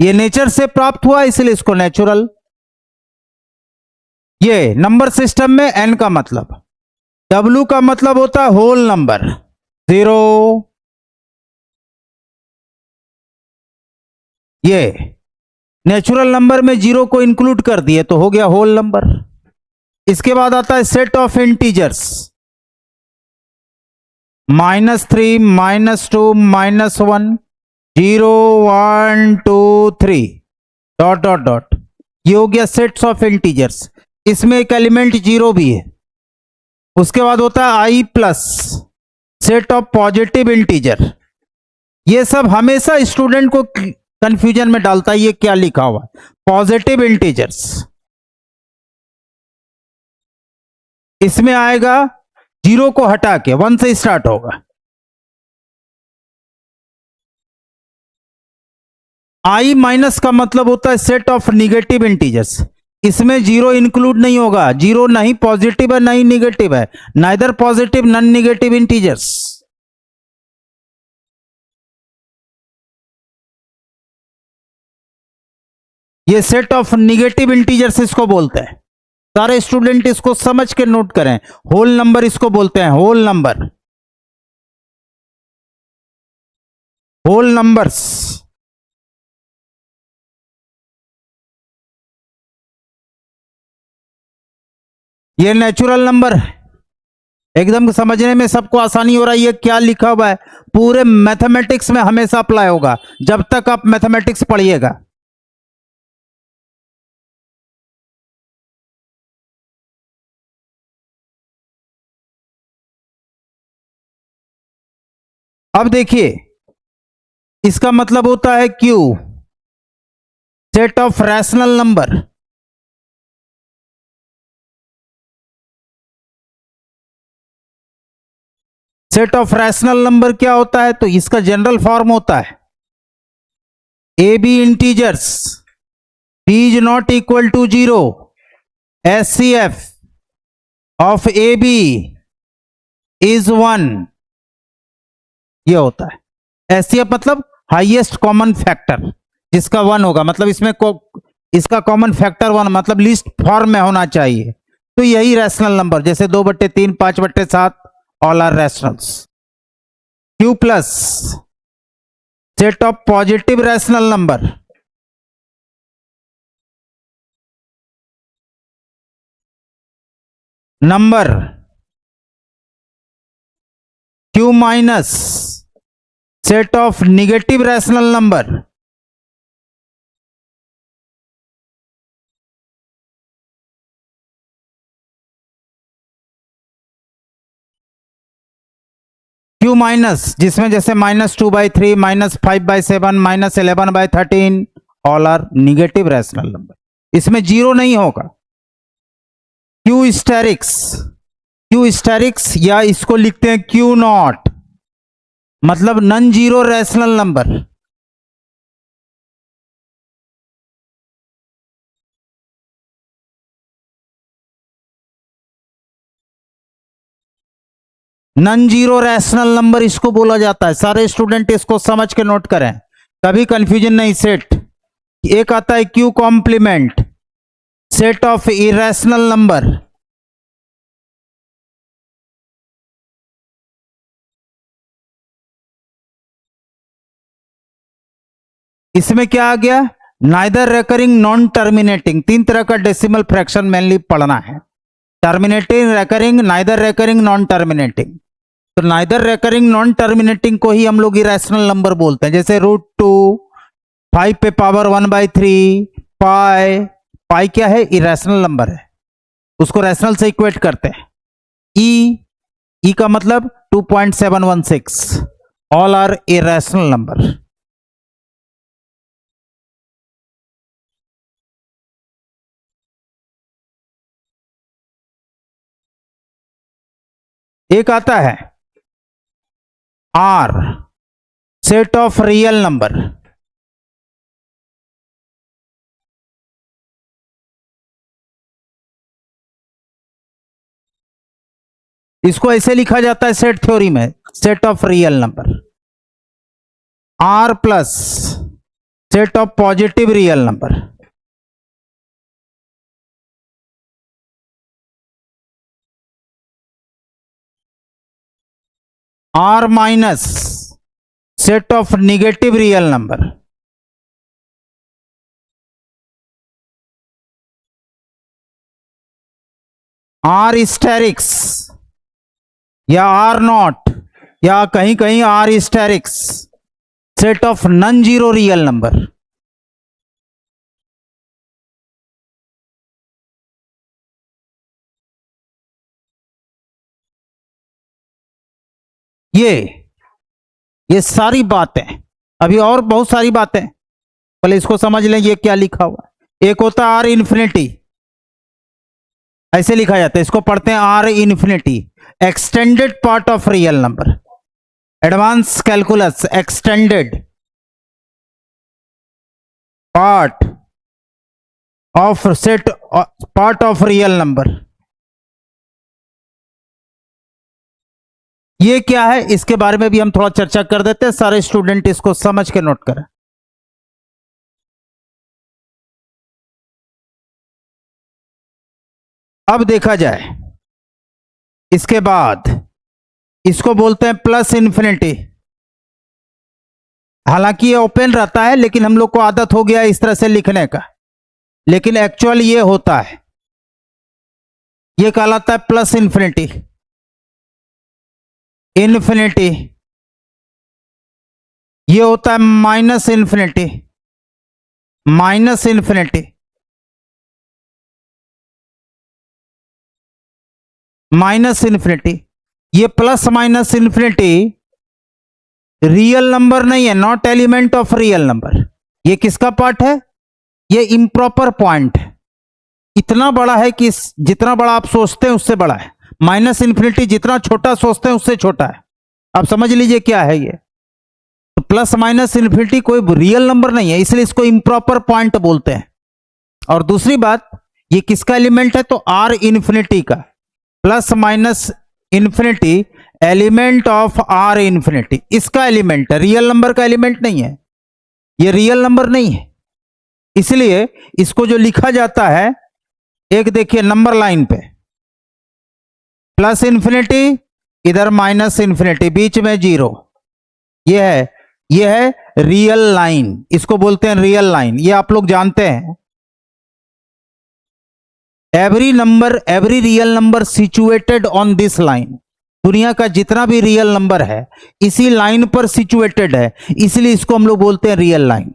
ये नेचर से प्राप्त हुआ इसलिए इसको नेचुरल। ये नंबर सिस्टम में n का मतलब, W का मतलब होता है होल नंबर, 0। ये नेचुरल नंबर में 0 को इंक्लूड कर दिए तो हो गया होल नंबर। इसके बाद आता है set of integers, -3, -2, -1, 0, 1, 2, 3 dot dot dot. ये हो गया सेट्स ऑफ इंटीजर्स, इसमें एक एलिमेंट 0 भी है। उसके बाद होता है i plus set of positive integer. ये सब हमेशा स्टूडेंट को कंफ्यूजन में डालता है, ये क्या लिखा हुआ है, पॉजिटिव इंटीजर्स। इसमें आएगा 0 को हटा के 1 से स्टार्ट होगा। i माइनस का मतलब होता है सेट ऑफ निगेटिव इंटीजर्स, इसमें 0 इंक्लूड नहीं होगा, 0 नहीं पॉजिटिव है नहीं निगेटिव है, neither positive non negative integers. ये सेट ऑफ निगेटिव इंटीजर्स इसको बोलते हैं। सारे स्टूडेंट इसको समझ के नोट करें, होल नंबर इसको बोलते हैं, होल नंबर, होल नंबर्स। ये नेचुरल नंबर है, एकदम समझने में सबको आसानी हो रहा है। ये क्या लिखा हुआ है, पूरे मैथमेटिक्स में हमेशा अप्लाई होगा जब तक आप मैथमेटिक्स पढ़िएगा। अब देखिए, इसका मतलब होता है Q, set of rational number. Set of rational number क्या होता है, तो इसका जनरल फॉर्म होता है ए b integers, b is not equal to 0, SCF of a b is 1। ये होता है SCF मतलब हाईएस्ट कॉमन फैक्टर, जिसका 1 होगा, मतलब इसमें इसका कॉमन फैक्टर 1, मतलब लीस्ट फॉर्म में होना चाहिए। तो यही रैशनल नंबर, जैसे 2/3, 5/7 all are rationals. Q plus set of positive rational number, number Q minus set of negative rational number, Q minus, जिसमें जैसे -2/3, -5/7, -11/13 all are negative rational number, इसमें 0 नहीं होगा। Q स्टेरिक्स, Q स्टेरिक्स या इसको लिखते हैं Q नॉट, मतलब non zero rational number. Non zero rational number इसको बोला जाता है। सारे स्टूडेंट इसको समझ के नोट करें, कभी कंफ्यूजन नहीं। सेट एक आता है Q complement, set of irrational number, इसमें क्या आ गया, नाइदर रेकरिंग नॉन टर्मिनेटिंग। 3 तरह का डेसिमल फ्रैक्शन मेनली पढ़ना है, terminating, recurring, neither recurring, non terminating. तो नाइदर रेकरिंग नॉन टर्मिनेटिंग को ही हम लोग इरेशनल नंबर बोलते हैं, जैसे √2, 5 पे पावर 1/3, पाई। पाई क्या है, इरेशनल नंबर है। उसको रैशनल से इक्वेट करते हैं। ई का मतलब 2.716, ऑल आर इरेशनल नंबर। एक आता है R, set of real number. इसको ऐसे लिखा जाता है सेट थ्योरी में, set of real number. R plus set of positive real number. R minus set of negative real number. R asterisk या आर नॉट या कहीं कहीं R asterisk, set of non zero real number. ये सारी बातें, अभी और बहुत सारी बातें, पहले इसको समझ लें ये क्या लिखा हुआ है। एक होता है आर इन्फिनिटी, ऐसे लिखा जाता है, इसको पढ़ते हैं R infinity, extended part of real number. Advance calculus, extended part of set, part of real number. ये क्या है, इसके बारे में भी हम थोड़ा चर्चा कर देते हैं, सारे स्टूडेंट इसको समझ के नोट करें। अब देखा जाए इसके बाद, इसको बोलते हैं प्लस इन्फिनिटी। हालांकि ये ओपन रहता है लेकिन हम लोग को आदत हो गया इस तरह से लिखने का, लेकिन एक्चुअल ये होता है, ये कहलाता है प्लस इन्फिनिटी। इन्फिनिटी ये होता है minus infinity, minus infinity, minus infinity. ये plus minus infinity real number नहीं है, not element of real number. ये किसका पार्ट है, ये इम्प्रॉपर पॉइंट है, इतना बड़ा है कि जितना बड़ा आप सोचते हैं उससे बड़ा है। माइनस इन्फिनिटी जितना छोटा सोचते हैं उससे छोटा है। आप समझ लीजिए क्या है ये। तो प्लस माइनस इन्फिनिटी कोई रियल नंबर नहीं है, इसलिए इसको इम्प्रॉपर पॉइंट बोलते हैं। और दूसरी बात, ये किसका एलिमेंट है, तो आर इन्फिनिटी का। Plus minus infinity element of R infinity, इसका एलिमेंट है, रियल नंबर का एलिमेंट नहीं है, ये रियल नंबर नहीं है। इसलिए इसको जो लिखा जाता है, एक देखिए नंबर लाइन पे प्लस इन्फिनिटी, इधर माइनस इन्फिनिटी, बीच में जीरो, ये है रियल लाइन, इसको बोलते हैं रियल लाइन। ये आप लोग जानते हैं, every number, every real number situated on this line. दुनिया का जितना भी रियल नंबर है इसी लाइन पर सिचुएटेड है, इसलिए इसको हम लोग बोलते हैं रियल लाइन।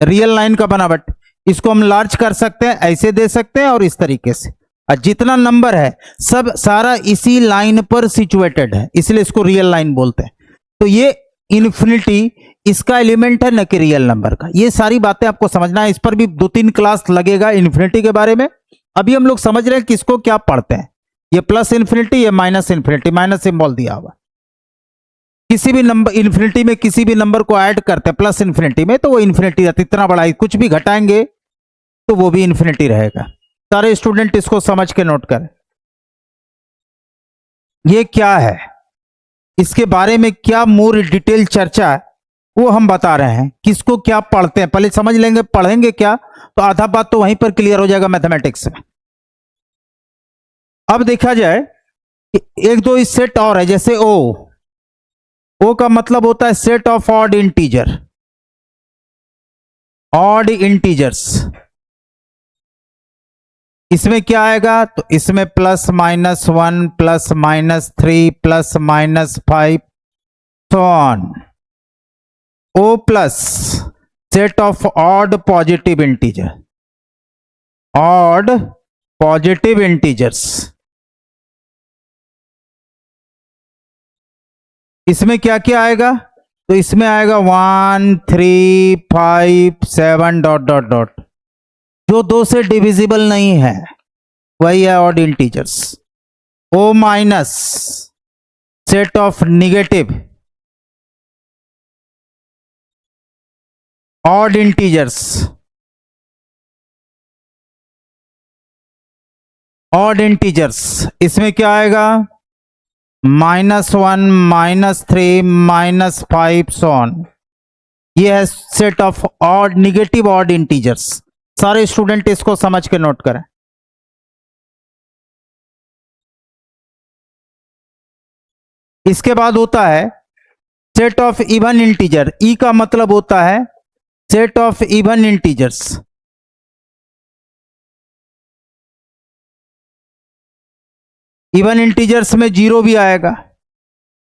रियल लाइन का बनावट, इसको हम लार्ज कर सकते हैं, ऐसे दे सकते हैं और इस तरीके से, और जितना नंबर है सब सारा इसी लाइन पर सिचुएटेड है, इसलिए इसको रियल लाइन बोलते हैं। तो ये इन्फिनिटी इसका एलिमेंट है, न कि रियल नंबर का। ये सारी बातें आपको समझना है, इस पर भी 2-3 क्लास लगेगा इन्फिनिटी के बारे में। अभी हम लोग समझ रहे हैं किसको क्या पढ़ते हैं। ये प्लस इन्फिनिटी, ये माइनस इन्फिनिटी, माइनस सिंबल दिया हुआ। किसी भी नंबर इन्फिनिटी में किसी भी नंबर को ऐड करते हैं प्लस इन्फिनिटी में, तो वो इन्फिनिटी रहती, इतना बड़ा है, कुछ भी घटाएंगे तो वो भी इन्फिनिटी रहेगा। सारे स्टूडेंट इसको समझ के नोट करें। ये क्या है, इसके बारे में क्या मोर डिटेल चर्चा है वो हम बता रहे हैं। किसको क्या पढ़ते हैं पहले समझ लेंगे, पढ़ेंगे क्या तो आधा बात तो वहीं पर क्लियर हो जाएगा मैथमेटिक्स में। अब देखा जाए, एक दो इस सेट और है, जैसे ओ का मतलब होता है set of odd integer, odd integers. इसमें क्या आएगा, तो इसमें +-1 +-3 +-5 so on। O plus set of odd positive integer, odd positive integers. इसमें क्या क्या आएगा? तो इसमें आएगा 1 3 5 7 डॉट डॉट डॉट। जो 2 से डिविजिबल नहीं है वही है odd integers. O minus set of negative odd integers. Odd integers इसमें क्या आएगा? -1 -3 -5 सो ऑन। ये है set of odd negative odd integers. सारे स्टूडेंट इसको समझ के नोट करें। इसके बाद होता है सेट ऑफ इवन इंटीजर। ई का मतलब होता है set of even integers. Even integers में 0 भी आएगा,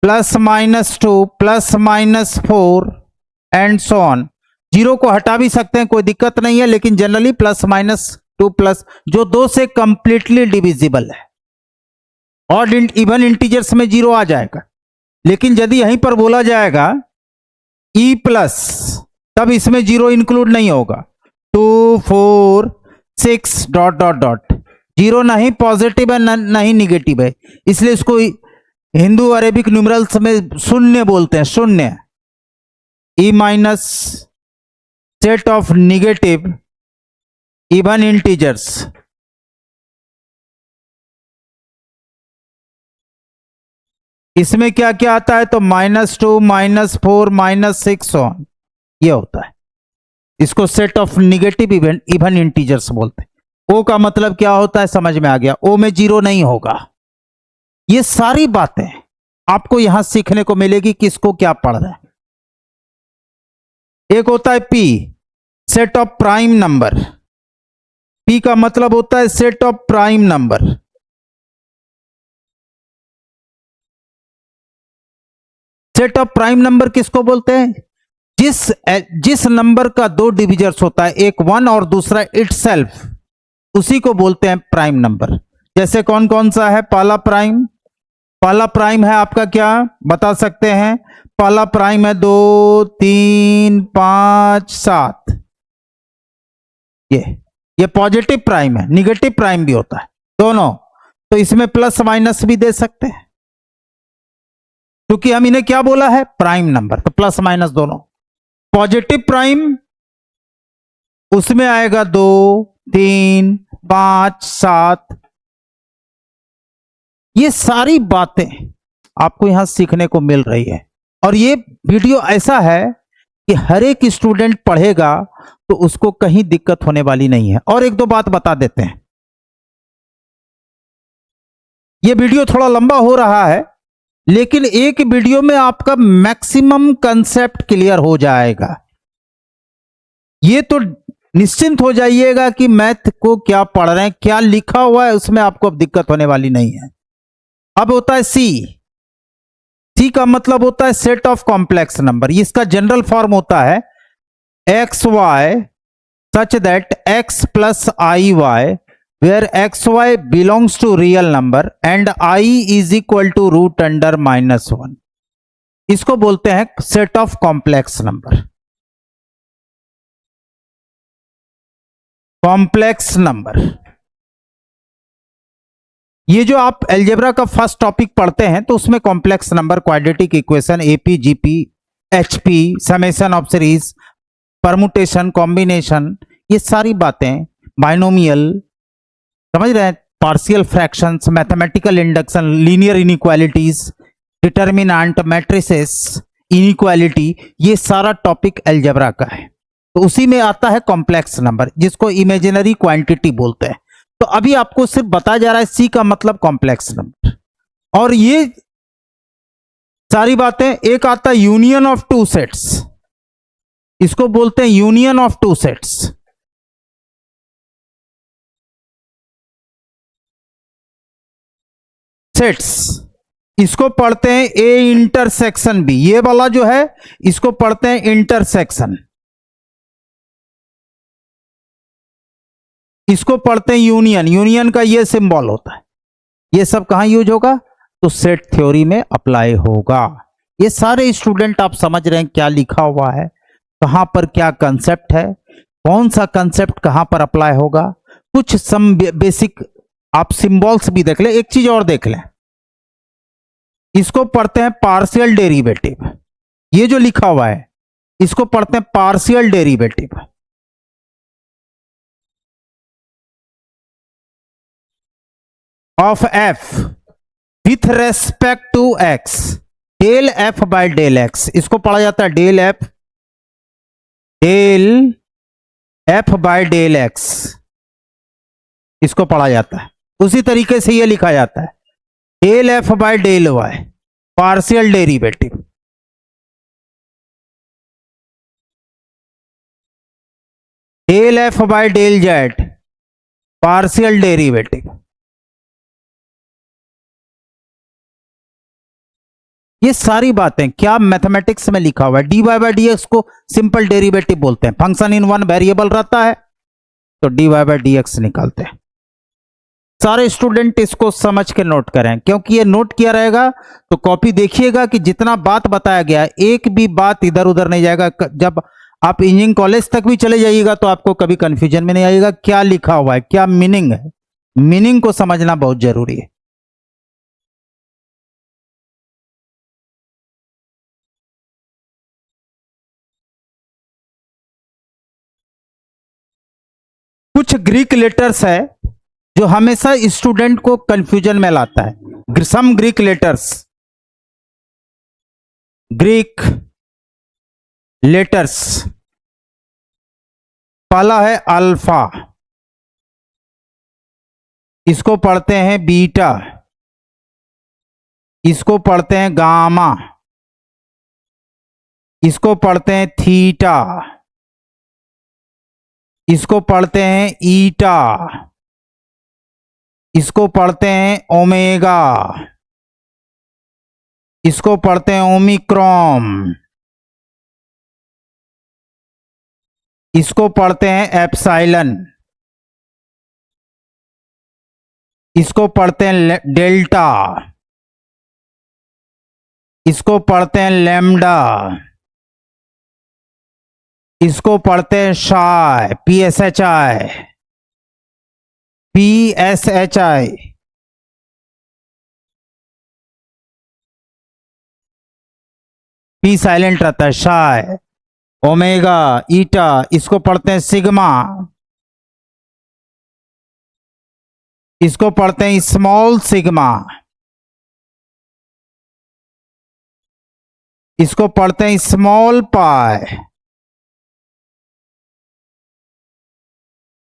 +-2 +-4 एंड सो ऑन। 0 को हटा भी सकते हैं, कोई दिक्कत नहीं है, लेकिन जनरली +-2 प्लस जो 2 से कंप्लीटली डिविजिबल है। और इवन इंटीजर्स में 0 आ जाएगा, लेकिन यदि यहीं पर बोला जाएगा ई प्लस, तब इसमें 0 इंक्लूड नहीं होगा। 2 4 6 डॉट डॉट डॉट। 0 नहीं पॉजिटिव है नहीं निगेटिव है, इसलिए इसको हिंदू अरेबिक न्यूमरल्स में शून्य बोलते हैं। शून्य E minus set of negative even integers. इसमें क्या क्या आता है? तो -2 -4 -6 ऑन, ये होता है। इसको set of negative even integers बोलते हैं। ओ का मतलब क्या होता है समझ में आ गया? ओ में 0 नहीं होगा। ये सारी बातें आपको यहां सीखने को मिलेगी किसको क्या पढ़ रहे हैं। एक होता है P, set of prime number. P का मतलब होता है set of prime number. Set of prime number किसको बोलते हैं? जिस नंबर का 2 डिविजर्स होता है, एक 1 और दूसरा इटसेल्फ, उसी को बोलते हैं प्राइम नंबर। जैसे कौन कौन सा है? पहला प्राइम है आपका, क्या बता सकते हैं? पहला प्राइम है 2 3 5 7। ये पॉजिटिव प्राइम है, निगेटिव प्राइम भी होता है दोनों। तो इसमें प्लस माइनस भी दे सकते हैं, क्योंकि हम इन्हें क्या बोला है? Prime number. तो प्लस माइनस दोनों। पॉजिटिव प्राइम उसमें आएगा 2 3 5 7। ये सारी बातें आपको यहां सीखने को मिल रही है, और ये वीडियो ऐसा है कि हर एक स्टूडेंट पढ़ेगा तो उसको कहीं दिक्कत होने वाली नहीं है। और एक दो बात बता देते हैं, ये वीडियो थोड़ा लंबा हो रहा है, लेकिन एक वीडियो में आपका मैक्सिमम कंसेप्ट क्लियर हो जाएगा। ये तो निश्चिंत हो जाइएगा कि मैथ को क्या पढ़ रहे हैं, क्या लिखा हुआ है उसमें आपको अब दिक्कत होने वाली नहीं है। अब होता है सी का मतलब होता है सेट ऑफ कॉम्प्लेक्स नंबर। इसका जनरल फॉर्म होता है x y such that x plus i y where x y belongs to real number and i is equal to √(-1). इसको बोलते हैं set of complex number. Complex number, ये जो आप अलजेब्रा का फर्स्ट टॉपिक पढ़ते हैं तो उसमें complex number, quadratic equation, AP GP HP, summation of series, permutation, combination, ये सारी बातें, बाइनोमियल, समझ रहे हैं, partial fractions, mathematical induction, linear inequalities, determinant, matrices, inequality, ये सारा टॉपिक अलजेब्रा का है। तो उसी में आता है कॉम्प्लेक्स नंबर, जिसको इमेजिनरी क्वांटिटी बोलते हैं। तो अभी आपको सिर्फ बताया जा रहा है सी का मतलब कॉम्प्लेक्स नंबर। और ये सारी बातें, एक आता है यूनियन ऑफ टू सेट्स, इसको बोलते हैं union of two sets. Sets इसको पढ़ते हैं ए इंटरसेक्शन बी। ये वाला जो है इसको पढ़ते हैं इंटरसेक्शन। इसको पढ़ते हैं यूनियन। यूनियन का ये सिंबल होता है। ये सब कहां यूज होगा? तो सेट थ्योरी में अप्लाई होगा। ये सारे स्टूडेंट आप समझ रहे हैं क्या लिखा हुआ है, कहां पर क्या कंसेप्ट है, कौन सा कंसेप्ट कहां पर अप्लाई होगा। कुछ सम बेसिक आप सिंबल्स भी देख लें। एक चीज और देख लें, इसको पढ़ते हैं पार्शियल डेरिवेटिव। ये जो लिखा हुआ है इसको पढ़ते हैं partial derivative. Of f with respect to x, del f by del x, इसको पढ़ा जाता है del f by del x, इसको पढ़ा जाता है। उसी तरीके से ये लिखा जाता है del f by del y, partial derivative. Del f by del z, partial derivative. ये सारी बातें क्या मैथमेटिक्स में लिखा हुआ है। D y by d x को सिंपल डेरिवेटिव बोलते हैं। फंक्शन इन वन वेरिएबल रहता है तो d y by d x निकालते हैं। सारे स्टूडेंट इसको समझ के नोट करें, क्योंकि ये नोट किया रहेगा तो कॉपी देखिएगा कि जितना बात बताया गया एक भी बात इधर उधर नहीं जाएगा। जब आप इंजीनियरिंग कॉलेज तक भी चले जाइएगा तो आपको कभी कंफ्यूजन में नहीं आएगा क्या लिखा हुआ है, क्या मीनिंग है। मीनिंग को समझना बहुत जरूरी है। कुछ ग्रीक लेटर्स है जो हमेशा स्टूडेंट को कंफ्यूजन में लाता है। सम ग्रीक लेटर्स, पहला है अल्फा, इसको पढ़ते हैं बीटा, इसको पढ़ते हैं गामा, इसको पढ़ते हैं थीटा, इसको पढ़ते हैं ईटा, इसको पढ़ते हैं ओमेगा, इसको पढ़ते हैं ओमिक्रॉन, इसको पढ़ते हैं एप्सिलॉन, इसको पढ़ते हैं डेल्टा, इसको पढ़ते हैं लैम्डा, इसको पढ़ते हैं शाई, PSHI, P साइलेंट रहता है, शाई, ओमेगा, ईटा, इसको पढ़ते हैं सिग्मा, इसको पढ़ते हैं स्मॉल सिग्मा, इसको पढ़ते हैं स्मॉल पाई,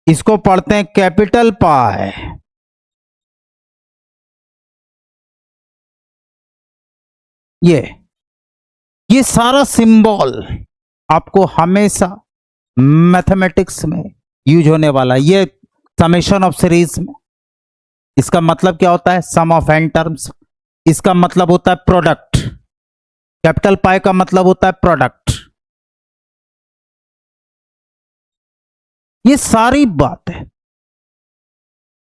इसको पढ़ते हैं कैपिटल पाई। ये सारा सिंबल आपको हमेशा मैथमेटिक्स में यूज होने वाला है। ये समेशन ऑफ सीरीज में इसका मतलब क्या होता है? सम ऑफ एन टर्म्स। इसका मतलब होता है प्रोडक्ट। कैपिटल पाई का मतलब होता है प्रोडक्ट। ये सारी बात है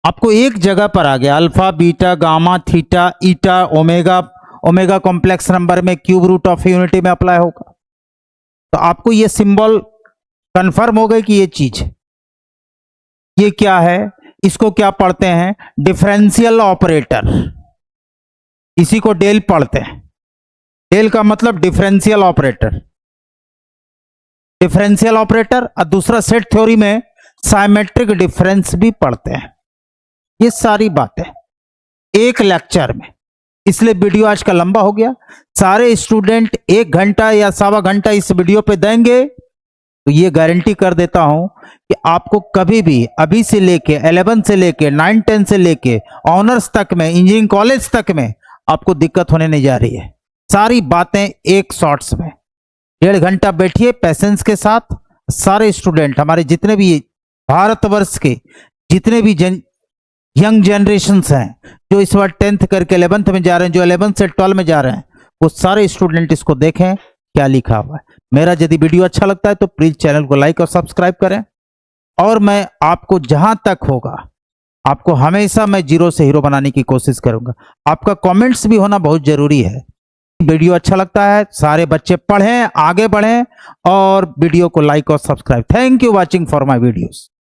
आपको एक जगह पर आ गया। अल्फा, बीटा, गामा, थीटा, ईटा, ओमेगा। ओमेगा कॉम्प्लेक्स नंबर में क्यूब रूट ऑफ यूनिटी में अप्लाई होगा। तो आपको ये सिंबल कंफर्म हो गए कि ये चीज है। ये क्या है? इसको क्या पढ़ते हैं? Differential operator. इसी को डेल पढ़ते हैं। डेल का मतलब डिफरेंशियल ऑपरेटर। डिफरेंशियल ऑपरेटर और दूसरा सेट थ्योरी में साइमेट्रिक डिफरेंस भी पढ़ते हैं। ये सारी बातें एक लेक्चर में, इसलिए वीडियो आज का लंबा हो गया। सारे स्टूडेंट 1 घंटा या 1.25 घंटा इस वीडियो पे देंगे तो ये गारंटी कर देता हूं कि आपको कभी भी अभी से लेके 11 से लेके 9, 10 से लेके ऑनर्स तक में, इंजीनियरिंग कॉलेज तक में आपको दिक्कत होने नहीं जा रही है। सारी बातें एक शॉर्ट्स में। 1.5 घंटा बैठिए पेशेंस के साथ। सारे स्टूडेंट हमारे जितने भी भारतवर्ष के जितने भी यंग जनरेशन्स हैं जो इस बार 10th करके 11th में जा रहे हैं, जो 11th से 12 में जा रहे हैं, वो सारे स्टूडेंट इसको देखें क्या लिखा हुआ है। मेरा यदि वीडियो अच्छा लगता है तो प्लीज चैनल को लाइक और सब्सक्राइब करें। और मैं आपको जहां तक होगा आपको हमेशा मैं जीरो से हीरो बनाने की कोशिश करूंगा। आपका कमेंट्स भी होना बहुत जरूरी है। वीडियो अच्छा लगता है सारे बच्चे पढ़ें, आगे बढ़ें और वीडियो को लाइक और subscribe. Thank you watching for my videos.